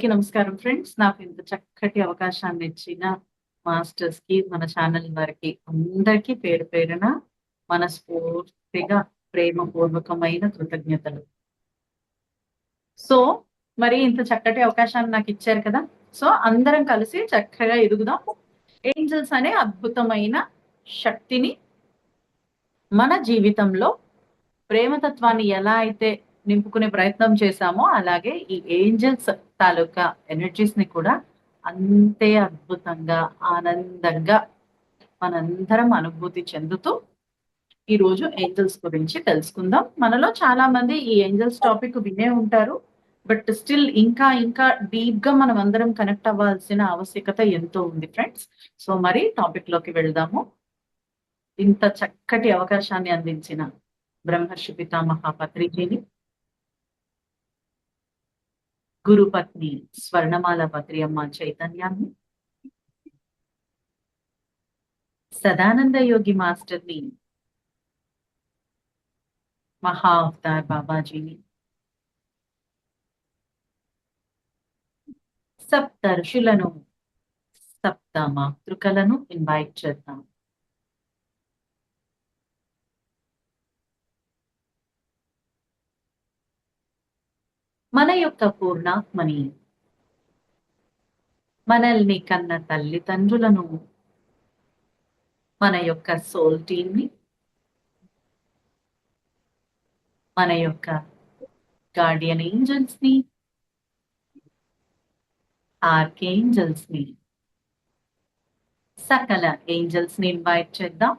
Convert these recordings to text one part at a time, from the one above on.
అందరికీ నమస్కారం ఫ్రెండ్స్. నాకు ఇంత చక్కటి అవకాశాన్ని ఇచ్చిన మాస్టర్స్ కి, మన ఛానల్ వారికి అందరికీ పేరు పేరున మనస్ఫూర్తిగా ప్రేమపూర్వకమైన కృతజ్ఞతలు. సో మరి ఇంత చక్కటి అవకాశాన్ని నాకు ఇచ్చారు కదా. సో అందరం కలిసి చక్కగా ఎదుగుదాం. ఏంజల్స్ అనే అద్భుతమైన శక్తిని మన జీవితంలో ప్రేమతత్వాన్ని ఎలా అయితే నింపుకునే ప్రయత్నం చేశామో, అలాగే ఈ ఏంజల్స్ తాలూకా ఎనర్జీస్ ని కూడా అంతే అద్భుతంగా, ఆనందంగా మనందరం అనుభూతి చెందుతూ ఈ రోజు ఏంజల్స్ గురించి తెలుసుకుందాం. మనలో చాలా మంది ఈ ఏంజల్స్ టాపిక్ వినే ఉంటారు. బట్ స్టిల్ ఇంకా ఇంకా డీప్ గా మనం అందరం కనెక్ట్ అవ్వాల్సిన ఆవశ్యకత ఎంతో ఉంది ఫ్రెండ్స్. సో మరి టాపిక్ లోకి వెళ్దాము. ఇంత చక్కటి అవకాశాన్ని అందించిన బ్రహ్మర్షి పితామహ పత్రిజీని, గురుపత్ని స్వర్ణమాల పత్రి అమ్మ చైతన్యాన్ని, సదానంద యోగి మాస్టర్ని, మహా అవతార్ బాబాజీని, సప్తర్షులను, సప్త మాతృకలను ఇన్వైట్ చేద్దాం. మన యొక్క పూర్ణాత్మని, మనల్ని కన్న తల్లిదండ్రులను, మన యొక్క సోల్ టీమ్ ని, మన యొక్క గార్డియన్ ఏంజల్స్ ని, ఆర్కేంజల్స్ ని, సకల ఏంజల్స్ ని ఇన్వైట్ చేద్దాం.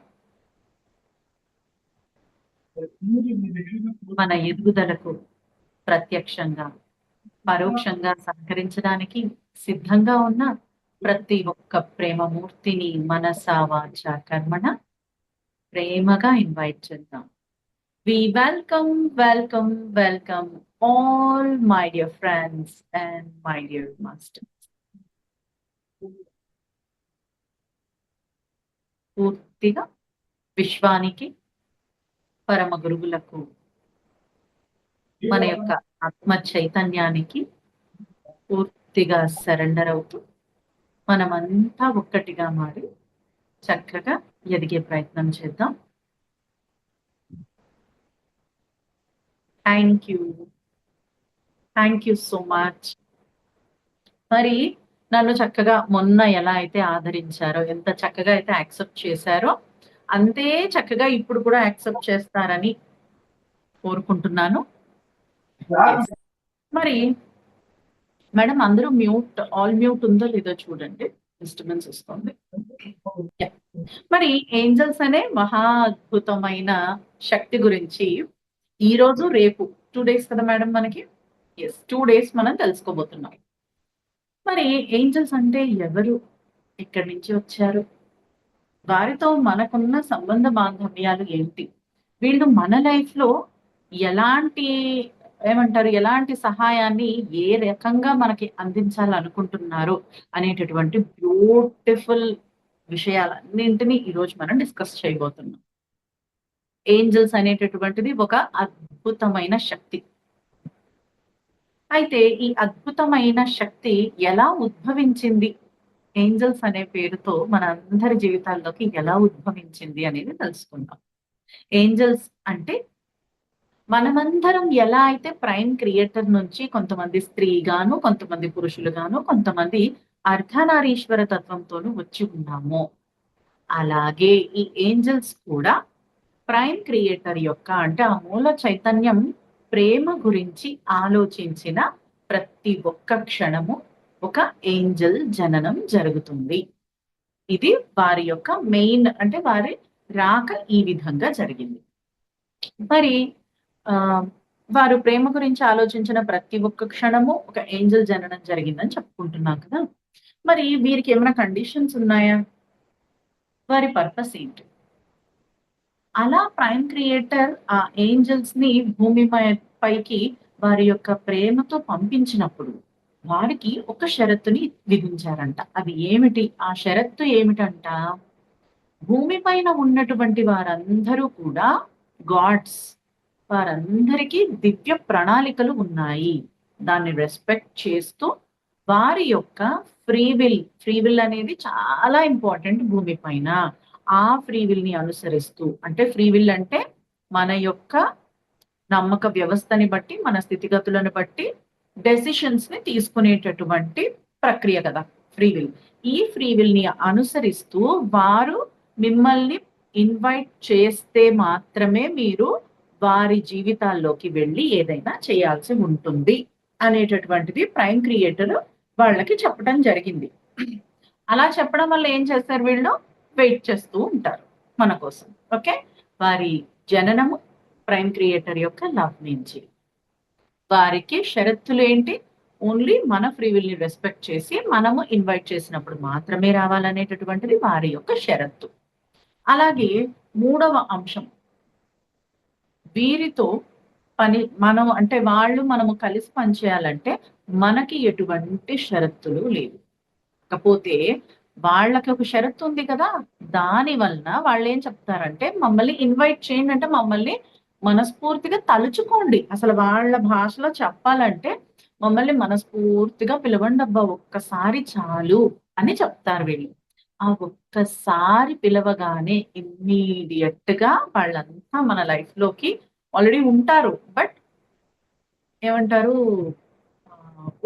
మన ఎదుగుదలకు ప్రత్యక్షంగా, పరోక్షంగా సహకరించడానికి సిద్ధంగా ఉన్న ప్రతి ఒక్క ప్రేమమూర్తిని మనస వాచ కర్మణ ప్రేమగా ఇన్వైట్ చేద్దాం. We welcome all my dear friends and my dear masters. పూర్తిగా విశ్వానికి, పరమ గురువులకు, మన యొక్క ఆత్మ చైతన్యానికి పూర్తిగా సరెండర్ అవుతూ మనమంతా ఒక్కటిగా మారి చక్కగా ఎదిగే ప్రయత్నం చేద్దాం. Thank you so much. మరి నన్ను చక్కగా మొన్న ఎలా అయితే ఆదరించారో, ఎంత చక్కగా అయితే యాక్సెప్ట్ చేశారో, అంతే చక్కగా ఇప్పుడు కూడా యాక్సెప్ట్ చేస్తారని కోరుకుంటున్నాను. మరి మేడం అందరూ ఆల్ మ్యూట్ ఉందో లేదో చూడండి, డిస్టర్బెన్స్ వస్తుంది. మరి ఏంజల్స్ అనే మహా అద్భుతమైన శక్తి గురించి ఈ రోజు రేపు 2 days కదా మేడం మనకి. 2 days మనం తెలుసుకోబోతున్నాం. మరి ఏంజల్స్ అంటే ఎవరు, ఎక్కడి నుంచి వచ్చారు, వారితో మనకున్న సంబంధ బాంధవ్యాలు ఏంటి, వీళ్ళు మన లైఫ్ లో ఎలాంటి ఎలాంటి సహాయాన్ని ఏ రకంగా మనకి అందించాలనుకుంటున్నారు అనేటటువంటి బ్యూటిఫుల్ విషయాలన్నింటినీ ఈరోజు మనం డిస్కస్ చేయబోతున్నాం. ఏంజల్స్ అనేటటువంటిది ఒక అద్భుతమైన శక్తి. అయితే ఈ అద్భుతమైన శక్తి ఎలా ఉద్భవించింది, ఏంజల్స్ అనే పేరుతో మన అందరి జీవితాల్లోకి ఎలా ఉద్భవించింది అనేది తెలుసుకుందాం. ఏంజల్స్ అంటే మనమందరం ఎలా అయితే ప్రైమ్ క్రియేటర్ నుంచి కొంతమంది స్త్రీగాను, కొంతమంది పురుషులుగాను, కొంతమంది అర్ధనారీశ్వర తత్వంతోనూ వచ్చి ఉన్నామో, అలాగే ఈ ఏంజల్స్ కూడా ప్రైమ్ క్రియేటర్ యొక్క, అంటే ఆ మూల చైతన్యం ప్రేమ గురించి ఆలోచించిన ప్రతి ఒక్క క్షణము ఒక ఏంజల్ జననం జరుగుతుంది. ఇది వారి యొక్క మెయిన్, అంటే వారి రాక ఈ విధంగా జరిగింది. మరి వారు ప్రేమ గురించి ఆలోచించిన ప్రతి ఒక్క క్షణము ఒక ఏంజల్ జననం జరిగిందని చెప్పుకుంటున్నాం కదా. మరి వీరికి ఏమైనా కండిషన్స్ ఉన్నాయా, వారి పర్పస్ ఏంటి? అలా ప్రైమ్ క్రియేటర్ ఆ ఏంజల్స్ ని భూమి పైకి వారి యొక్క ప్రేమతో పంపించినప్పుడు వారికి ఒక షరతుని విధించారంట. అది ఏమిటి? ఆ షరత్తు ఏమిటంట, భూమి పైన ఉన్నటువంటి వారందరూ కూడా గాడ్స్, వారందరికీ దివ్య ప్రణాళికలు ఉన్నాయి. దాన్ని రెస్పెక్ట్ చేస్తూ వారి యొక్క ఫ్రీ విల్ అనేది చాలా ఇంపార్టెంట్ భూమి పైన. ఆ ఫ్రీ విల్ ని అనుసరిస్తూ, అంటే ఫ్రీ విల్ అంటే మన యొక్క నమ్మక వ్యవస్థని బట్టి, మన స్థితిగతులను బట్టి డెసిషన్స్ ని తీసుకునేటటువంటి ప్రక్రియ కదా ఫ్రీ విల్. ఈ ఫ్రీ విల్ ని అనుసరిస్తూ వారు మిమ్మల్ని ఇన్వైట్ చేస్తే మాత్రమే మీరు వారి జీవితాల్లోకి వెళ్ళి ఏదైనా చేయాల్సి ఉంటుంది అనేటటువంటిది ప్రైమ్ క్రియేటర్ వాళ్ళకి చెప్పడం జరిగింది. అలా చెప్పడం వల్ల ఏం చేస్తారు వీళ్ళు? వెయిట్ చేస్తూ ఉంటారు మన కోసం. ఓకే, వారి జననము ప్రైమ్ క్రియేటర్ యొక్క లవ్ నుంచి. వారికి షరతులు ఏంటి? ఓన్లీ మన ఫ్రీ విల్ ని రెస్పెక్ట్ చేసి మనము ఇన్వైట్ చేసినప్పుడు మాత్రమే రావాలనేటటువంటిది వారి యొక్క షరత్తు. అలాగే మూడవ అంశం, వీరితో మనం అంటే మనము కలిసి పనిచేయాలంటే మనకి ఎటువంటి షరతులు లేవు. కాకపోతే వాళ్ళకి ఒక షరతు ఉంది కదా, దాని వలన వాళ్ళు ఏం చెప్తారంటే మమ్మల్ని ఇన్వైట్ చేయండి అంటే మమ్మల్ని మనస్ఫూర్తిగా తలుచుకోండి. అసలు వాళ్ళ భాషలో చెప్పాలంటే మమ్మల్ని మనస్ఫూర్తిగా పిలవండి అబ్బా, ఒక్కసారి చాలు అని చెప్తారు వీళ్ళు. ఆ ఒక్కసారి పిలవగానే ఇమ్మీడియట్ గా వాళ్ళంతా మన లైఫ్ లోకి ఆల్రెడీ ఉంటారు. బట్ ఏమంటారు,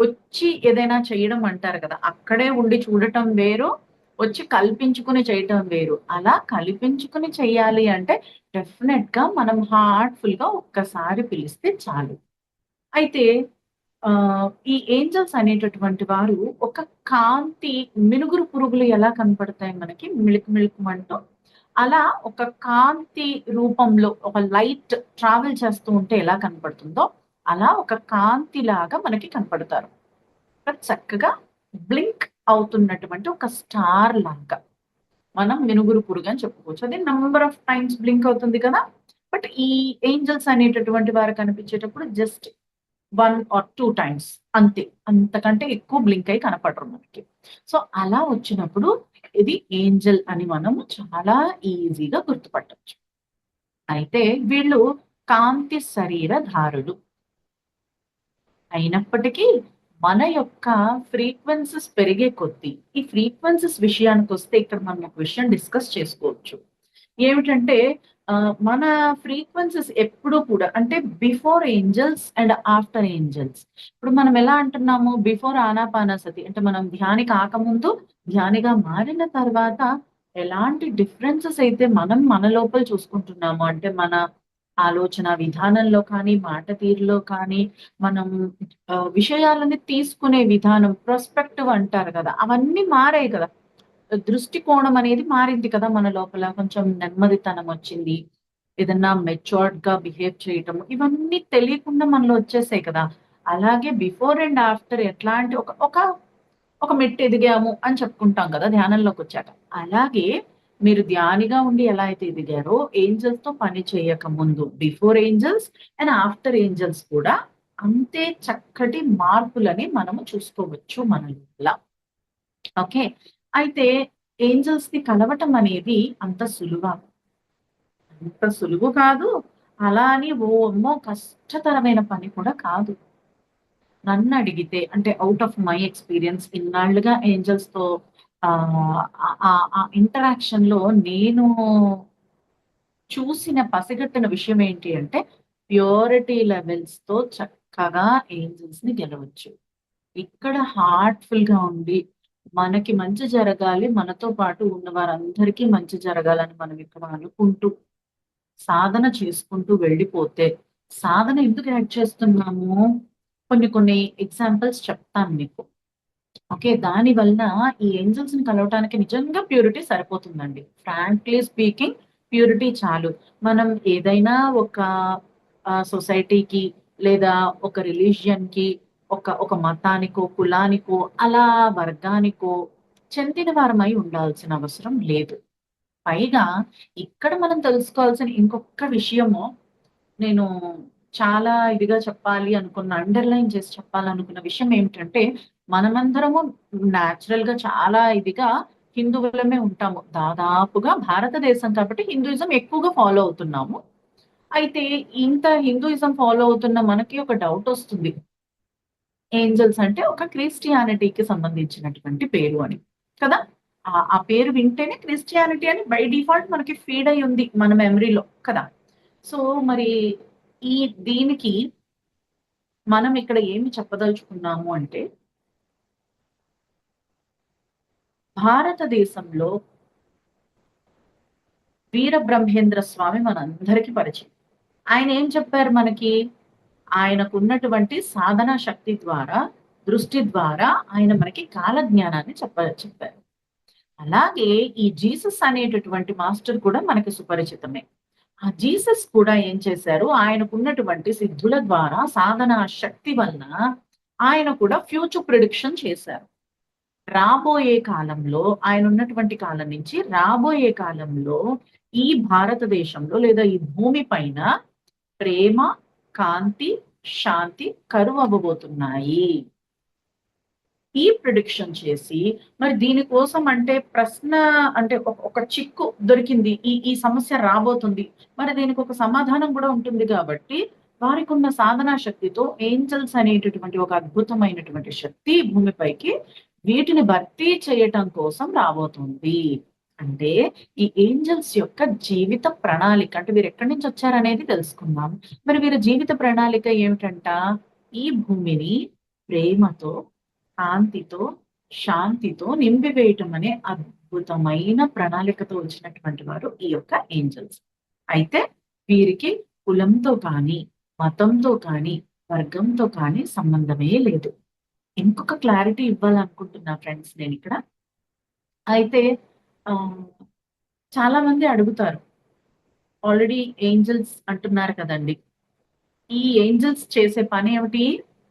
వచ్చి ఏదైనా చేయడం అంటారు కదా, అక్కడే ఉండి చూడటం వేరు, వచ్చి కల్పించుకుని చేయటం వేరు. అలా కల్పించుకుని చెయ్యాలి అంటే డెఫినెట్ గా మనం హార్ట్ఫుల్ గా ఒక్కసారి పిలిస్తే చాలు. అయితే ఈ ఏంజెల్స్ అనేటటువంటి వారు ఒక కాంతి, మినుగురు పురుగులు ఎలా కనపడతాయి మనకి మిళుకు అలా ఒక కాంతి రూపంలో ఒక లైట్ ట్రావెల్ చేస్తూ ఉంటే ఎలా కనపడుతుందో అలా ఒక కాంతి లాగా మనకి కనపడతారు. చక్కగా బ్లింక్ అవుతున్నటువంటి ఒక స్టార్ లాగా మనం మినుగురు పురుగు అని చెప్పుకోవచ్చు. అది నంబర్ ఆఫ్ టైమ్స్ బ్లింక్ అవుతుంది కదా. బట్ ఈ ఏంజల్స్ అనేటటువంటి వారు కనిపించేటప్పుడు జస్ట్ 1 or 2 టైమ్స్ అంతే. అంతకంటే ఎక్కువ బ్లింక్ అయి కనపడరు మనకి. సో అలా వచ్చినప్పుడు ఇది ఏంజల్ అని మనము చాలా ఈజీగా గుర్తుపట్టొచ్చు. అయితే వీళ్ళు కాంతి శరీరధారులు అయినప్పటికీ మన యొక్క ఫ్రీక్వెన్సీస్ పెరిగే కొద్దీ, ఈ ఫ్రీక్వెన్సీస్ విషయానికి వస్తే ఇక్కడ మనం ఒక విషయం డిస్కస్ చేసుకోవచ్చు. ఏమిటంటే మన ఫ్రీక్వెన్సీస్ ఎప్పుడూ కూడా అంటే before angels and after angels. ఇప్పుడు మనం ఎలా అంటున్నాము, బిఫోర్ ఆనాపానసతి అంటే మనం ధ్యాని కాకముందు, ధ్యానిగా మారిన తర్వాత ఎలాంటి డిఫరెన్సెస్ అయితే మనం మన లోపల చూసుకుంటున్నాము అంటే మన ఆలోచన విధానంలో కానీ, మాట తీరులో కానీ, మనం విషయాలని తీసుకునే విధానం, పర్స్పెక్టివ్ అంటారు కదా, అవన్నీ మారాయి కదా. దృష్టికోణం అనేది మారింది కదా మన లోపల. కొంచెం నెమ్మదితనం వచ్చింది. ఏదన్నా మెచ్యూర్డ్ గా బిహేవ్ చేయటం, ఇవన్నీ తెలియకుండా మనలో వచ్చేసాయి కదా. అలాగే బిఫోర్ అండ్ ఆఫ్టర్ ఎట్లాంటి ఒక ఒక ఒక మెట్టు ఎదిగాము అని చెప్పుకుంటాం కదా ధ్యానంలోకి వచ్చాక. అలాగే మీరు ధ్యానిగా ఉండి ఎలా అయితే ఎదిగారో, ఏంజల్స్ తో పని చేయక ముందు before angels and after angels కూడా అంతే చక్కటి మార్పులని మనము చూసుకోవచ్చు మన లోపల. ఓకే, అయితే ఏంజల్స్ ని కలవటం అనేది అంత సులువు కాదు. అలా అని అమ్మో కష్టతరమైన పని కూడా కాదు. నన్ను అడిగితే అంటే ఔట్ ఆఫ్ మై ఎక్స్పీరియన్స్ ఇన్నాళ్లుగా ఏంజల్స్ తో ఆ ఇంటరాక్షన్ లో నేను చూసిన పసిగట్టిన విషయం ఏంటి అంటే, ప్యూరిటీ లెవెల్స్ తో చక్కగా ఏంజల్స్ ని గెలవచ్చు. ఇక్కడ హార్ట్ఫుల్ గా ఉండి మనకి మంచి జరగాలి, మనతో పాటు ఉన్న వారందరికీ మంచి జరగాలని మనం ఇక్కడ అనుకుంటూ సాధన చేసుకుంటూ వెళ్ళిపోతే, సాధన ఎందుకు యాడ్ చేస్తున్నాము, కొన్ని ఎగ్జాంపుల్స్ చెప్తాను మీకు. ఓకే, దాని వలన ఈ ఏంజల్స్ ని కలవటానికి నిజంగా ప్యూరిటీ సరిపోతుందండి. ఫ్రాంక్లీ స్పీకింగ్, ప్యూరిటీ చాలు. మనం ఏదైనా ఒక సొసైటీకి లేదా ఒక రిలీజియన్ కి, ఒక మతానికో, కులానికో, అలా వర్గానికో చెందిన వారమై ఉండాల్సిన అవసరం లేదు. పైగా ఇక్కడ మనం తెలుసుకోవాల్సిన ఇంకొక విషయము, నేను చాలా ఇదిగా చెప్పాలి అనుకున్న, అండర్లైన్ చేసి చెప్పాలనుకున్న విషయం ఏమిటంటే, మనమందరము న్యాచురల్ గా చాలా ఇదిగా హిందువులమే ఉంటాము. దాదాపుగా భారతదేశం కాబట్టి హిందూయిజం ఎక్కువగా ఫాలో అవుతున్నాము. అయితే ఇంత హిందూయిజం ఫాలో అవుతున్న మనకి ఒక డౌట్ వస్తుంది. ఏంజెల్స్ అంటే ఒక క్రిస్టియానిటీకి సంబంధించినటువంటి పేరు అని కదా. ఆ పేరు వింటేనే క్రిస్టియానిటీ అని బై డిఫాల్ట్ మనకి ఫీడ్ అయి ఉంది మన మెమరీలో కదా. సో మరి ఈ దీనికి మనం ఇక్కడ ఏమి చెప్పదలుచుకున్నాము అంటే, భారతదేశంలో వీరబ్రహ్మేంద్ర స్వామి మనందరికీ పరిచయం. ఆయన ఏం చెప్పారు మనకి? ఆయనకున్నటువంటి సాధనా శక్తి ద్వారా, దృష్టి ద్వారా ఆయన మనకి కాలజ్ఞానాన్ని చెప్పారు. అలాగే ఈ జీసస్ అనేటటువంటి మాస్టర్ కూడా మనకి సుపరిచితమే. ఆ జీసస్ కూడా ఏం చేశారు? ఆయనకున్నటువంటి సిద్ధుల ద్వారా, సాధనా శక్తి వలన ఆయన కూడా ఫ్యూచర్ ప్రిడిక్షన్ చేశారు. రాబోయే కాలంలో ఆయనున్నటువంటి కాలం నుంచి రాబోయే కాలంలో ఈ భారతదేశంలో లేదా ఈ భూమి పైన ప్రేమ, కాంతి, శాంతి కరువవ్వబోతున్నాయి. ఈ ప్రిడిక్షన్ చేసి మరి దీనికోసం అంటే ప్రశ్న అంటే ఒక చిక్కు దొరికింది. ఈ సమస్య రాబోతుంది. మరి దీనికి ఒక సమాధానం కూడా ఉంటుంది కాబట్టి వారికున్న సాధనా శక్తితో ఏంజెల్స్ అనేటటువంటి ఒక అద్భుతమైనటువంటి శక్తి భూమిపైకి వీటిని భర్తీ చేయటం కోసం రాబోతుంది. అంటే ఈ ఏంజెల్స్ యొక్క జీవిత ప్రణాళిక అంటే వీరు ఎక్కడి నుంచి వచ్చారనేది తెలుసుకుందాం. మరి వీరి జీవిత ప్రణాళిక ఏమిటంట? ఈ భూమిని ప్రేమతో, కాంతితో, శాంతితో నింపివేయటం అనే అద్భుతమైన ప్రణాళికతో వచ్చినటువంటి వారు ఈ యొక్క ఏంజెల్స్. అయితే వీరికి కులంతో కానీ, మతంతో కానీ, వర్గంతో కానీ సంబంధమే లేదు. ఇంకొక క్లారిటీ ఇవ్వాలనుకుంటున్నా ఫ్రెండ్స్ నేనిక్కడ. అయితే చాలా మంది అడుగుతారు. ఆల్రెడీ ఏంజెల్స్ అంటున్నారు కదండీ! ఈ ఏంజెల్స్ చేసే పనేమిటి?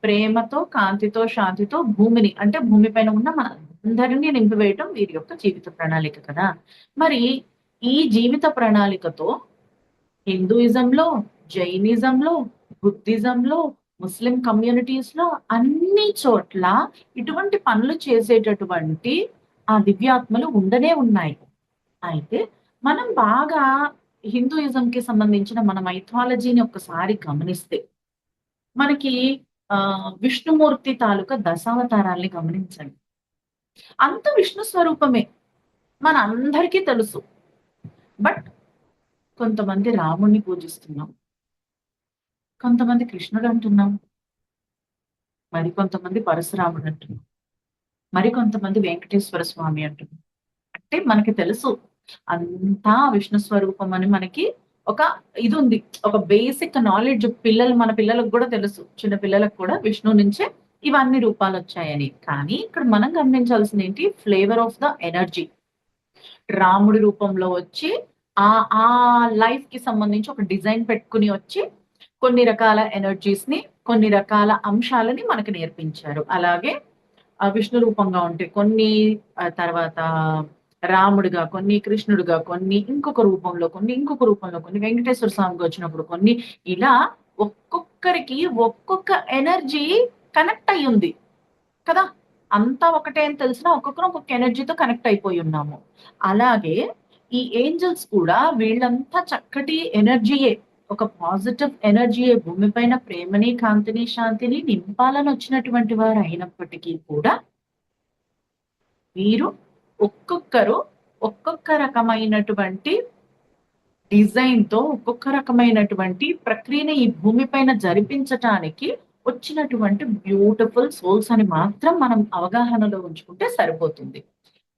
ప్రేమతో, కాంతితో, శాంతితో భూమిని అంటే భూమి పైన ఉన్న మనందరిని నింపివేయటం వీరి యొక్క జీవిత ప్రణాళిక కదా! మరి ఈ జీవిత ప్రణాళికతో హిందూయిజంలో, జైనిజంలో, బుద్ధిజంలో, ముస్లిం కమ్యూనిటీస్‌లో అన్ని చోట్ల ఇటువంటి పనులు చేసేటటువంటి ఆ దివ్యాత్మలు ఉండనే ఉన్నాయి. అయితే మనం బాగా హిందూయిజంకి సంబంధించిన మన మైథాలజీని ఒక్కసారి గమనిస్తే, మనకి విష్ణుమూర్తి తాలూకా దశావతారాల్ని గమనించండి. అంత విష్ణు స్వరూపమే. మనందరికీ తెలుసు. బట్ కొంతమంది రాముడిని పూజిస్తున్నాం. కొంతమంది కృష్ణుడు అంటున్నాం. మరికొంతమంది పరశురాముడు అంటున్నాం. మరికొంతమంది వెంకటేశ్వర స్వామి అంటున్నాం. అంటే మనకి తెలుసు అంతా విష్ణు స్వరూపం అని మనకి ఒక ఇదుంది. ఒక బేసిక్ నాలెడ్జ్ మన పిల్లలకు గూడా తెలుసు. చిన్న పిల్లలకు కూడా విష్ణువు నుంచే ఇవన్నీ రూపాలొచ్చాయని. కానీ ఇక్కడ మనం గమనించాల్సిందేంటి? Flavour of the energy. రాముడి రూపంలో వచ్చి ఆ ఆ లైఫ్‌కి సంబంధించి ఒక డిజైన్ పెట్టుకొని వచ్చి కొన్ని రకాల ఎనర్జీస్‌ని, కొన్ని రకాల అంశాలని మనకు నేర్పించారు. అలాగే విష్ణు రూపంగా ఉంటే కొన్ని, తర్వాత రాముడిగా కొన్ని, కృష్ణుడిగా కొన్ని, ఇంకొక రూపంలో కొన్ని, ఇంకొక రూపంలో కొన్ని, వెంకటేశ్వర స్వామిగా వచ్చినప్పుడు కొన్ని, ఇలా ఒక్కొక్కరికి ఒక్కొక్క ఎనర్జీ కనెక్ట్ అయ్యుంది కదా! అంతా ఒకటే అని తెలిసినా ఒక్కొక్కరం ఒక్కొక్క ఎనర్జీతో కనెక్ట్ అయిపోయి ఉన్నాము. అలాగే ఈ ఏంజెల్స్ కూడా వీళ్ళంతా చక్కటి ఎనర్జీయే. ఒక పాజిటివ్ ఎనర్జీయే భూమి పైన ప్రేమని, కాంతిని, శాంతిని నింపాలని వచ్చినటువంటి వారు అయినప్పటికీ కూడా వీరు ఒక్కొక్కరు ఒక్కొక్క రకమైనటువంటి డిజైన్‌తో ఒక్కొక్క రకమైనటువంటి ప్రక్రియని ఈ భూమి పైన జరిపించటానికి వచ్చినటువంటి బ్యూటిఫుల్ సోల్స్ అని మాత్రం మనం అవగాహనలో ఉంచుకుంటే సరిపోతుంది.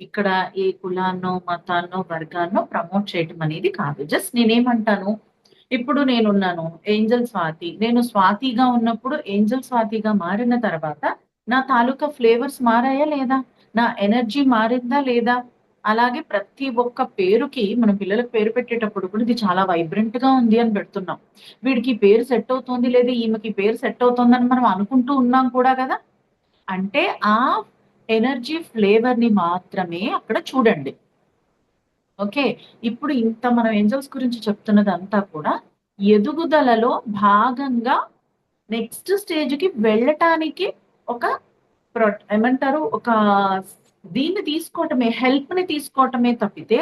ఇక్కడ ఏ కులాన్నో, మతాన్నో, వర్గాన్నో ప్రమోట్ చేయటం అనేది కాదు. జస్ట్ నేనేమంటాను, ఇప్పుడు నేనున్నాను ఏంజెల్ స్వాతి. నేను స్వాతిగా ఉన్నప్పుడు ఏంజెల్ స్వాతిగా మారిన తర్వాత నా తాలూకా ఫ్లేవర్స్ మారాయా లేదా? నా ఎనర్జీ మారిందా లేదా? అలాగే ప్రతి ఒక్క పేరుకి మనం పిల్లలకు పేరు పెట్టేటప్పుడు కూడా ఇది చాలా వైబ్రెంట్‌గా ఉంది అని పెడుతున్నాం. వీడికి ఈ పేరు సెట్ అవుతోంది లేదా ఈమెకి ఈ పేరు సెట్ అవుతోందని మనం అనుకుంటూ ఉన్నాం కూడా గదా! అంటే ఆ ఎనర్జీ ఫ్లేవర్‌ని మాత్రమే అక్కడ చూడండి. ఓకే. ఇప్పుడు ఇంత మనం ఏంజెల్స్ గురించి చెప్తున్నదంతా కూడా ఎదుగుదలలో భాగంగా నెక్స్ట్ స్టేజ్‌కి వెళ్ళటానికి ఒక ఏమంటారు? ఒక దీన్ని తీసుకోవటమే, హెల్ప్‌ని తీసుకోవటమే తప్పితే,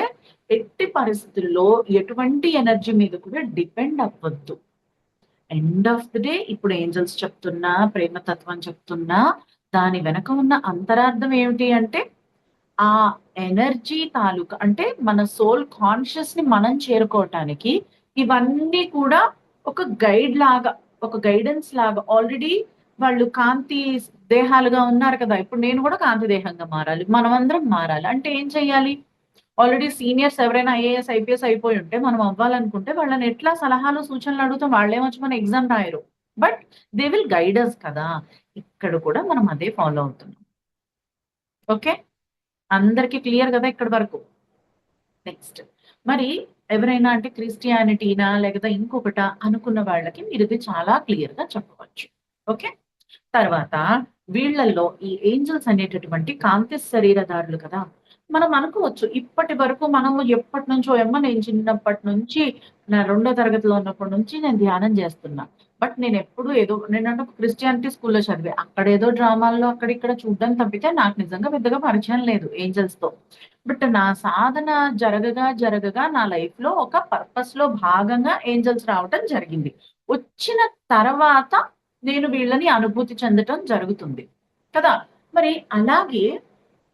ఎట్టి పరిస్థితుల్లో ఎటువంటి ఎనర్జీ మీద కూడా డిపెండ్ అవ్వద్దు. ఎండ్ ఆఫ్ ది డే ఇప్పుడు ఏంజల్స్ చెప్తున్నా, ప్రేమతత్వం చెప్తున్నా, దాని వెనక ఉన్న అంతరార్థం ఏమిటి అంటే, ఆ ఎనర్జీ తాలూకా అంటే మన సోల్ కాన్షియస్ ని మనం చేరుకోవటానికి ఇవన్నీ కూడా ఒక గైడ్ లాగా, ఒక గైడెన్స్ లాగా ఆల్రెడీ వాళ్ళు కాంతి దేహాలుగా ఉన్నారు కదా! ఇప్పుడు నేను కూడా కాంతి దేహంగా మారాలి. మనమందరం మారాలి. అంటే ఏం చేయాలి? ఆల్రెడీ సీనియర్స్ ఎవరైనా ఐఏఎస్, ఐపీఎస్ అయిపోయి ఉంటే మనం అవ్వాలనుకుంటే వాళ్ళని ఎట్లా సలహాలు, సూచనలు అడుగుతాం. వాళ్ళేమొచ్చి మన ఎగ్జామ్ రాయరు. But they will guide us కదా! ఇక్కడ కూడా మనం అదే ఫాలో అవుతున్నాం. ఓకే. అందరికి క్లియర్ గదా ఇక్కడి వరకు. నెక్స్ట్ మరి ఎవరైనా అంటే క్రిస్టియానిటీనా లేకపోతే ఇంకొకటా అనుకున్న వాళ్ళకి మీరిది చాలా క్లియర్‌గా చెప్పవచ్చు. ఓకే. తర్వాత వీళ్ళల్లో ఈ ఏంజెల్స్ అనేటటువంటి కాంతి శరీరధారులు కదా! మనం అనుకోవచ్చు ఇప్పటి వరకు మనము ఎప్పటినుంచో నేను చిన్నప్పటి నుంచి నా రెండో తరగతిలో ఉన్నప్పటి నుంచి నేను ధ్యానం చేస్తున్నా. బట్ నేనెప్పుడు ఏదో నేనంటే క్రిస్టియానిటీ స్కూల్‌లో చదివా. అక్కడేదో డ్రామాల్లో అక్కడ ఇక్కడ చూడడం తప్పితే నాకు నిజంగా పెద్దగా పరిచయం లేదు ఏంజెల్స్‌తో. బట్ నా సాధన జరగగా నా లైఫ్‌లో ఒక పర్పస్‌లో భాగంగా ఏంజెల్స్ రావటం జరిగింది. వచ్చిన తర్వాత నేను వీళ్ళని అనుభూతి చెందటం జరుగుతుంది. కదా! మరి అలాగే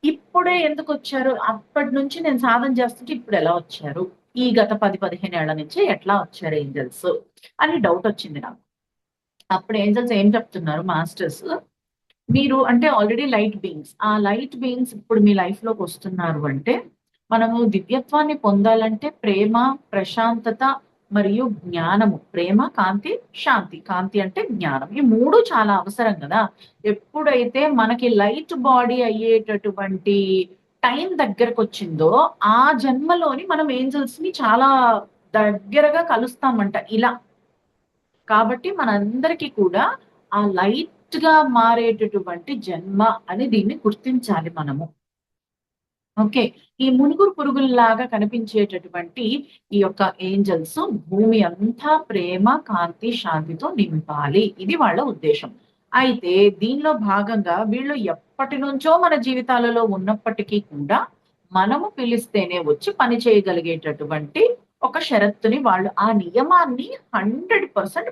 ఇప్పుడే ఎందుకొచ్చారు? అప్పటినుంచి నేను సాధన చేస్తుంటే ఇప్పుడెలా వచ్చారు? ఈ గత 10, 15 ఏళ్ల నుంచి ఎట్లా వచ్చారు ఏంజెల్స్? అని డౌటొచ్చింది నాకు. అప్పుడు ఏంజెల్స్ ఏం చెప్తున్నారు మాస్టర్స్, మీరు అంటే ఆల్రెడీ లైట్ బీయింగ్స్. ఆ లైట్ బీయింగ్స్ ఇప్పుడు మీ లైఫ్‌లోకొస్తున్నారు అంటే, మనము దివ్యత్వాన్ని పొందాలంటే ప్రేమ, ప్రశాంతత మరియు జ్ఞానము. ప్రేమ, కాంతి, శాంతి. కాంతి అంటే జ్ఞానం. ఈ 3 చాలా అవసరం గదా! ఎప్పుడైతే మనకి లైట్ బాడీ అయ్యేటటువంటి టైం దగ్గరకొచ్చిందో, ఆ జన్మలోని మనం ఏంజెల్స్‌ని చాలా దగ్గరగా కలుస్తామంట ఇలా. కాబట్టి మనందరికీ కూడా ఆ లైట్‌గా మారేటటువంటి జన్మ అని దీన్ని గుర్తించాలి మనము. ఓకే. ఈ మునుగురు పురుగుల్లాగా కనిపించేటటువంటి ఈ యొక్క ఏంజెల్స్ భూమి అంతా ప్రేమ, కాంతి, శాంతితో నింపాలి. ఇది వాళ్ళ ఉద్దేశ్యం. అయితే దీనిలో భాగంగా వీళ్ళు ఎప్పటినుంచో మన జీవితాలలో ఉన్నప్పటికీ కూడా మనము పిలిస్తేనే వచ్చి పని చేయగలిగేటటువంటి ఒక షరతుని వాళ్ళు ఆ నియమాన్ని 100%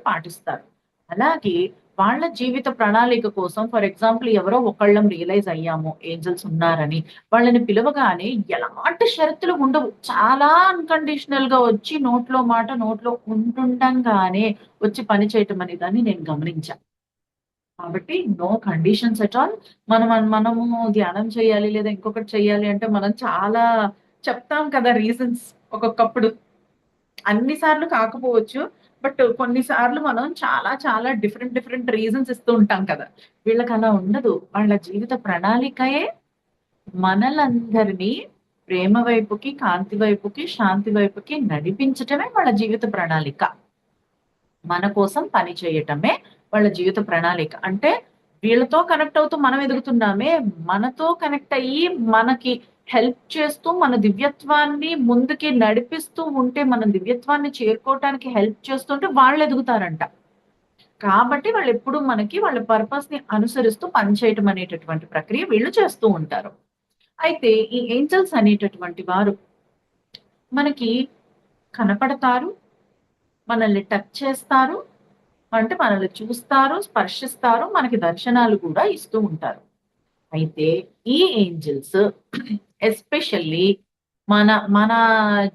పాటిస్తారు. అలాగే వాళ్ళ జీవిత ప్రణాళిక కోసం ఫర్ ఎగ్జాంపుల్ ఎవరో ఒకళ్ళం రియలైజ్ అయ్యాము ఏంజెల్స్ ఉన్నారని. వాళ్ళని పిలవగానే ఎలాంటి షరతులు ఉండవు. చాలా అన్‌కండిషనల్‌గా వచ్చి నోట్లో మాట నోట్లో ఉంటుండంగానే వచ్చి పని చేయటం అనే దాన్ని నేను గమనించా. కాబట్టి నో కండిషన్స్ ఎట్ ఆల్. మనము ధ్యానం చేయాలి లేదా ఇంకొకటి చేయాలి అంటే మనం చాలా చెప్తాం కదా రీజన్స్ ఒక్కొక్కప్పుడు. అన్ని సార్లు కాకపోవచ్చు. బట్ కొన్ని సార్లు మనం చాలా చాలా డిఫరెంట్ రీజన్స్ ఇస్తూ ఉంటాం కదా! వీళ్ళకలా ఉండదు. వాళ్ళ జీవిత ప్రణాళికయే మనలందరినీ ప్రేమ వైపుకి, కాంతి వైపుకి, శాంతి వైపుకి నడిపించటమే వాళ్ళ జీవిత ప్రణాళిక. మన కోసం పని చేయటమే వాళ్ళ జీవిత ప్రణాళిక. అంటే వీళ్ళతో కనెక్ట్ అవుతూ మనం ఎదుగుతున్నామే, మనతో కనెక్ట్ అయ్యి మనకి హెల్ప్ చేస్తూ మన దివ్యత్వాన్ని ముందుకి నడిపిస్తూ ఉంటే, మనం దివ్యత్వాన్ని చేరుకోవటానికి హెల్ప్ చేస్తుంటే వాళ్ళెదుగుతారంట. కాబట్టి వాళ్ళెప్పుడు మనకి వాళ్ళ పర్పస్‌ని అనుసరిస్తూ పనిచేయటం అనేటటువంటి ప్రక్రియ వీళ్ళు చేస్తూ ఉంటారు. అయితే ఈ ఏంజెల్స్ అనేటటువంటి వారు మనకి కనపడతారు, మనల్ని టచ్ చేస్తారు, అంటే మనల్ని చూస్తారు, స్పర్శిస్తారు, మనకి దర్శనాలు కూడా ఇస్తూ ఉంటారు. అయితే ఈ ఏంజెల్స్ ఎస్పెషల్లీ మన మన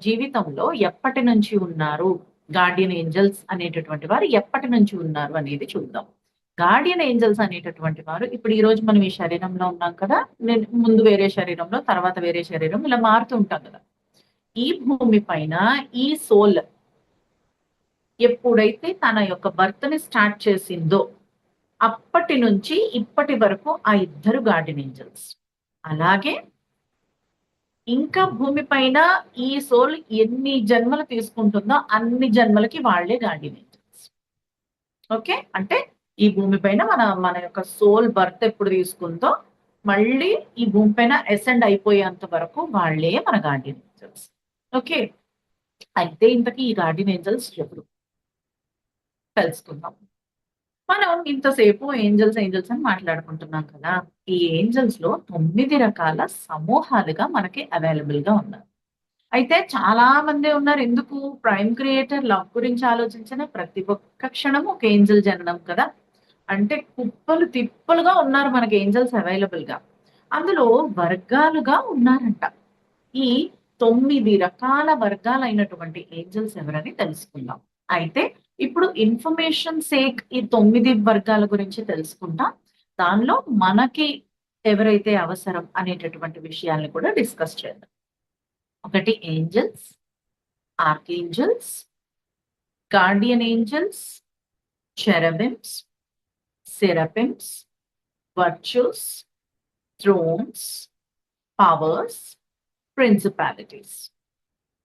జీవితంలో ఎప్పటి నుంచి ఉన్నారు? గార్డియన్ ఏంజెల్స్ అనేటటువంటి వారు ఎప్పటి నుంచి ఉన్నారు అనేది చూద్దాం. గార్డియన్ ఏంజెల్స్ అనేటటువంటి వారు ఇప్పుడు ఈరోజు మనం ఈ శరీరంలో ఉన్నాం కదా! నేను ముందు వేరే శరీరంలో, తర్వాత వేరే శరీరం ఇలా మారుతూ ఉంటాం కదా! ఈ భూమి పైన ఈ సోల్ ఎప్పుడైతే తన యొక్క బర్త్‌ని స్టార్ట్ చేసిందో, అప్పటి నుంచి ఇప్పటి వరకు ఆ ఇద్దరు గార్డియన్ ఏంజెల్స్. అలాగే ఇంకా భూమి పైన ఈ సోల్ ఎన్ని జన్మలు తీసుకుంటుందో, అన్ని జన్మలకి వాళ్ళే గార్డియన్ ఏంజెల్స్. ఓకే. అంటే ఈ భూమి పైన మన యొక్క సోల్ బర్త్ ఎప్పుడు తీసుకుందో, మళ్ళీ ఈ భూమి పైన అసెండ్ అయిపోయేంత వరకు వాళ్ళే మన గార్డియన్ ఏంజెల్స్. ఓకే. అయితే ఇంతకీ ఈ గార్డియన్ ఏంజెల్స్ ఎవరు? తెలుసుకుందాం. మనం ఇంతసేపు ఏంజెల్స్ అని మాట్లాడుకుంటున్నాం కదా! ఈ ఏంజెల్స్‌లో 9 రకాల సమూహాలుగా మనకి అవైలబుల్‌గా ఉన్నారు. అయితే చాలా మందే ఉన్నారు. ఎందుకు? ప్రైమ్ క్రియేటర్ లవ్ గురించి ఆలోచించిన ప్రతి ఒక్క క్షణం ఒక ఏంజెల్ జననం కదా! అంటే కుప్పలు తిప్పలుగా ఉన్నారు మనకి ఏంజెల్స్ అవైలబుల్‌గా. అందులో వర్గాలుగా ఉన్నారంట. ఈ 9 రకాల వర్గాలైనటువంటి ఏంజెల్స్ ఎవరని తెలుసుకుందాం. అయితే ఇప్పుడు ఇన్ఫర్మేషన్ సేక్ ఈ 9 వర్గాల గురించి తెలుసుకుందాం. దానిలో మనకి ఎవరైతే అవసరం అనేటటువంటి విషయాల్ని కూడా డిస్కస్ చేద్దాం. ఒకటి angels, archangels, guardian angels, cherubims, seraphims, virtues, thrones, powers, principalities.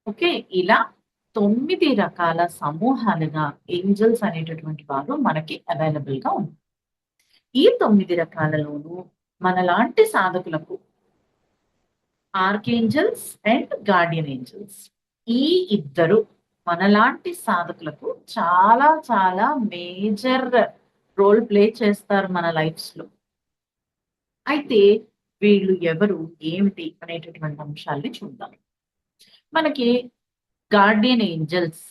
Okay. ఇలా 9 రకాల సమూహాలుగా ఏంజెల్స్ అనేటటువంటి వారు మనకి అవైలబుల్‌గా ఉన్నారు. ఈ 9 రకాలలోనూ మనలాంటి సాధకులకు ఆర్కేంజెల్స్ అండ్ గార్డియన్ ఏంజెల్స్. ఈ ఇద్దరు మనలాంటి సాధకులకు చాలా చాలా మేజర్ రోల్ ప్లే చేస్తారు మన లైఫ్స్‌లో. అయితే వీళ్ళు ఎవరు? ఏమిటి? అనేటటువంటి అంశాల్ని చూద్దాం. మనకి guardian angels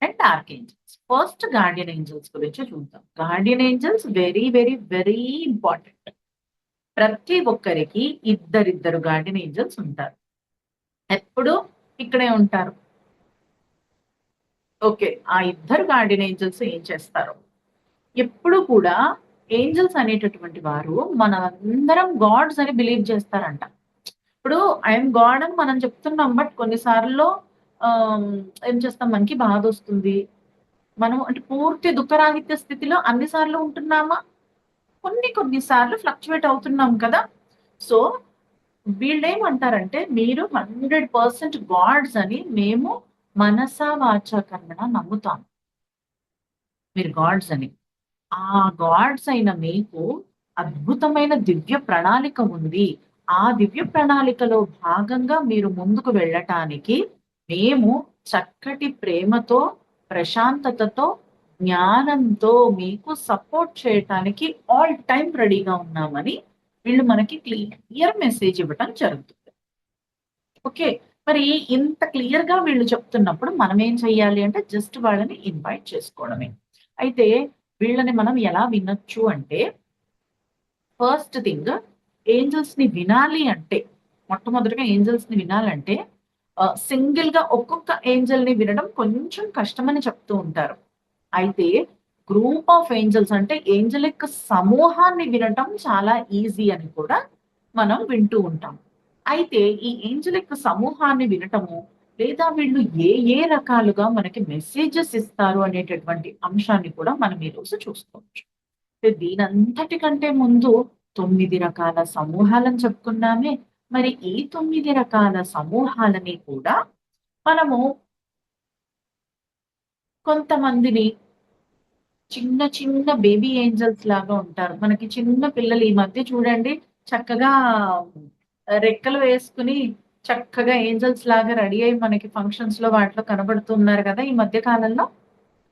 and archangels. First guardian angels గురించి చూద్దాం. Guardian angels very, very, very important. ప్రతి ఒక్కరికి ఇద్దరిద్దరు గార్డియన్ ఏంజెల్స్ ఉంటారు. ఎప్పుడూ ఇక్కడే ఉంటారు. ఓకే. ఆ ఇద్దరు గార్డియన్ ఏంజెల్స్ ఏం చేస్తారు? ఎప్పుడు కూడా ఏంజెల్స్ అనేటటువంటి వారు మనమందరం గాడ్స్ అని బిలీవ్ చేస్తారంట. ఇప్పుడు ఐయామ్ గాడ్ అని మనం చెప్తున్నాం. బట్ కొన్ని సార్లు ఆహ్, ఏం చేస్తాం మనకి బాధొస్తుంది. మనం అంటే పూర్తి దుఃఖరాహిత్య స్థితిలో అన్ని సార్లు ఉంటున్నామా? కొన్ని కొన్ని సార్లు ఫ్లక్చుయేట్ అవుతున్నాం కదా! సో, వీళ్ళేమంటారంటే మీరు 100% గాడ్స్ అని మేము మనసా వాచా కర్మణ నమ్ముతాం. మీరు గాడ్స్ అని. ఆ గాడ్స్ అయిన మీకు అద్భుతమైన దివ్య ప్రణాళిక ఉంది. ఆ దివ్య ప్రణాళికలో భాగంగా మీరు ముందుకు వెళ్ళటానికి మేము చక్కటి ప్రేమతో, ప్రశాంతతతో, జ్ఞానంతో మీకు సపోర్ట్ చేయటానికి ఆల్ టైమ్ రెడీగా ఉన్నామని వీళ్ళు మనకి క్లియర్ మెసేజ్ ఇవ్వటం జరుగుతుంది. ఓకే. మరి ఇంత క్లియర్‌గా వీళ్ళు చెప్తున్నప్పుడు మనం ఏం చేయాలి అంటే జస్ట్ వాళ్ళని ఇన్వైట్ చేసుకోవడమే. అయితే వీళ్ళని మనం ఎలా వినొచ్చు అంటే ఫస్ట్ థింగ్ ఏంజెల్స్‌ని వినాలి అంటే మొట్టమొదటిగా ఏంజెల్స్‌ని వినాలంటే సింగిల్‌గా ఒక్కొక్క ఏంజెల్‌ని వినడం కొంచెం కష్టమని చెప్తూ ఉంటారు. అయితే గ్రూప్ ఆఫ్ ఏంజెల్స్ అంటే ఏంజెలిక్ సమూహాన్ని వినటం చాలా ఈజీ అని కూడా మనం వింటూ ఉంటాం. అయితే ఈ ఏంజెలిక్ సమూహాన్ని వినటము లేదా వీళ్ళు ఏ ఏ రకాలుగా మనకి మెసేజెస్ ఇస్తారు అనేటటువంటి అంశాన్ని కూడా మనం ఈరోజు చూసుకోవచ్చు. దీనంతటి కంటే ముందు 9 రకాల సమూహాలను చెప్పుకున్నామే. మరి ఈ 9 రకాల సమూహాలని కూడా మనము కొంతమందిని చిన్న చిన్న బేబీ ఏంజెల్స్ లాగా ఉంటారు. మనకి చిన్న పిల్లలు ఈ మధ్య చూడండి చక్కగా రెక్కలు వేసుకొని చక్కగా ఏంజెల్స్ లాగా రెడీ అయ్యి మనకి ఫంక్షన్స్‌లో వాటిలో కనబడుతున్నారు గదా! ఈ మధ్య కాలంలో.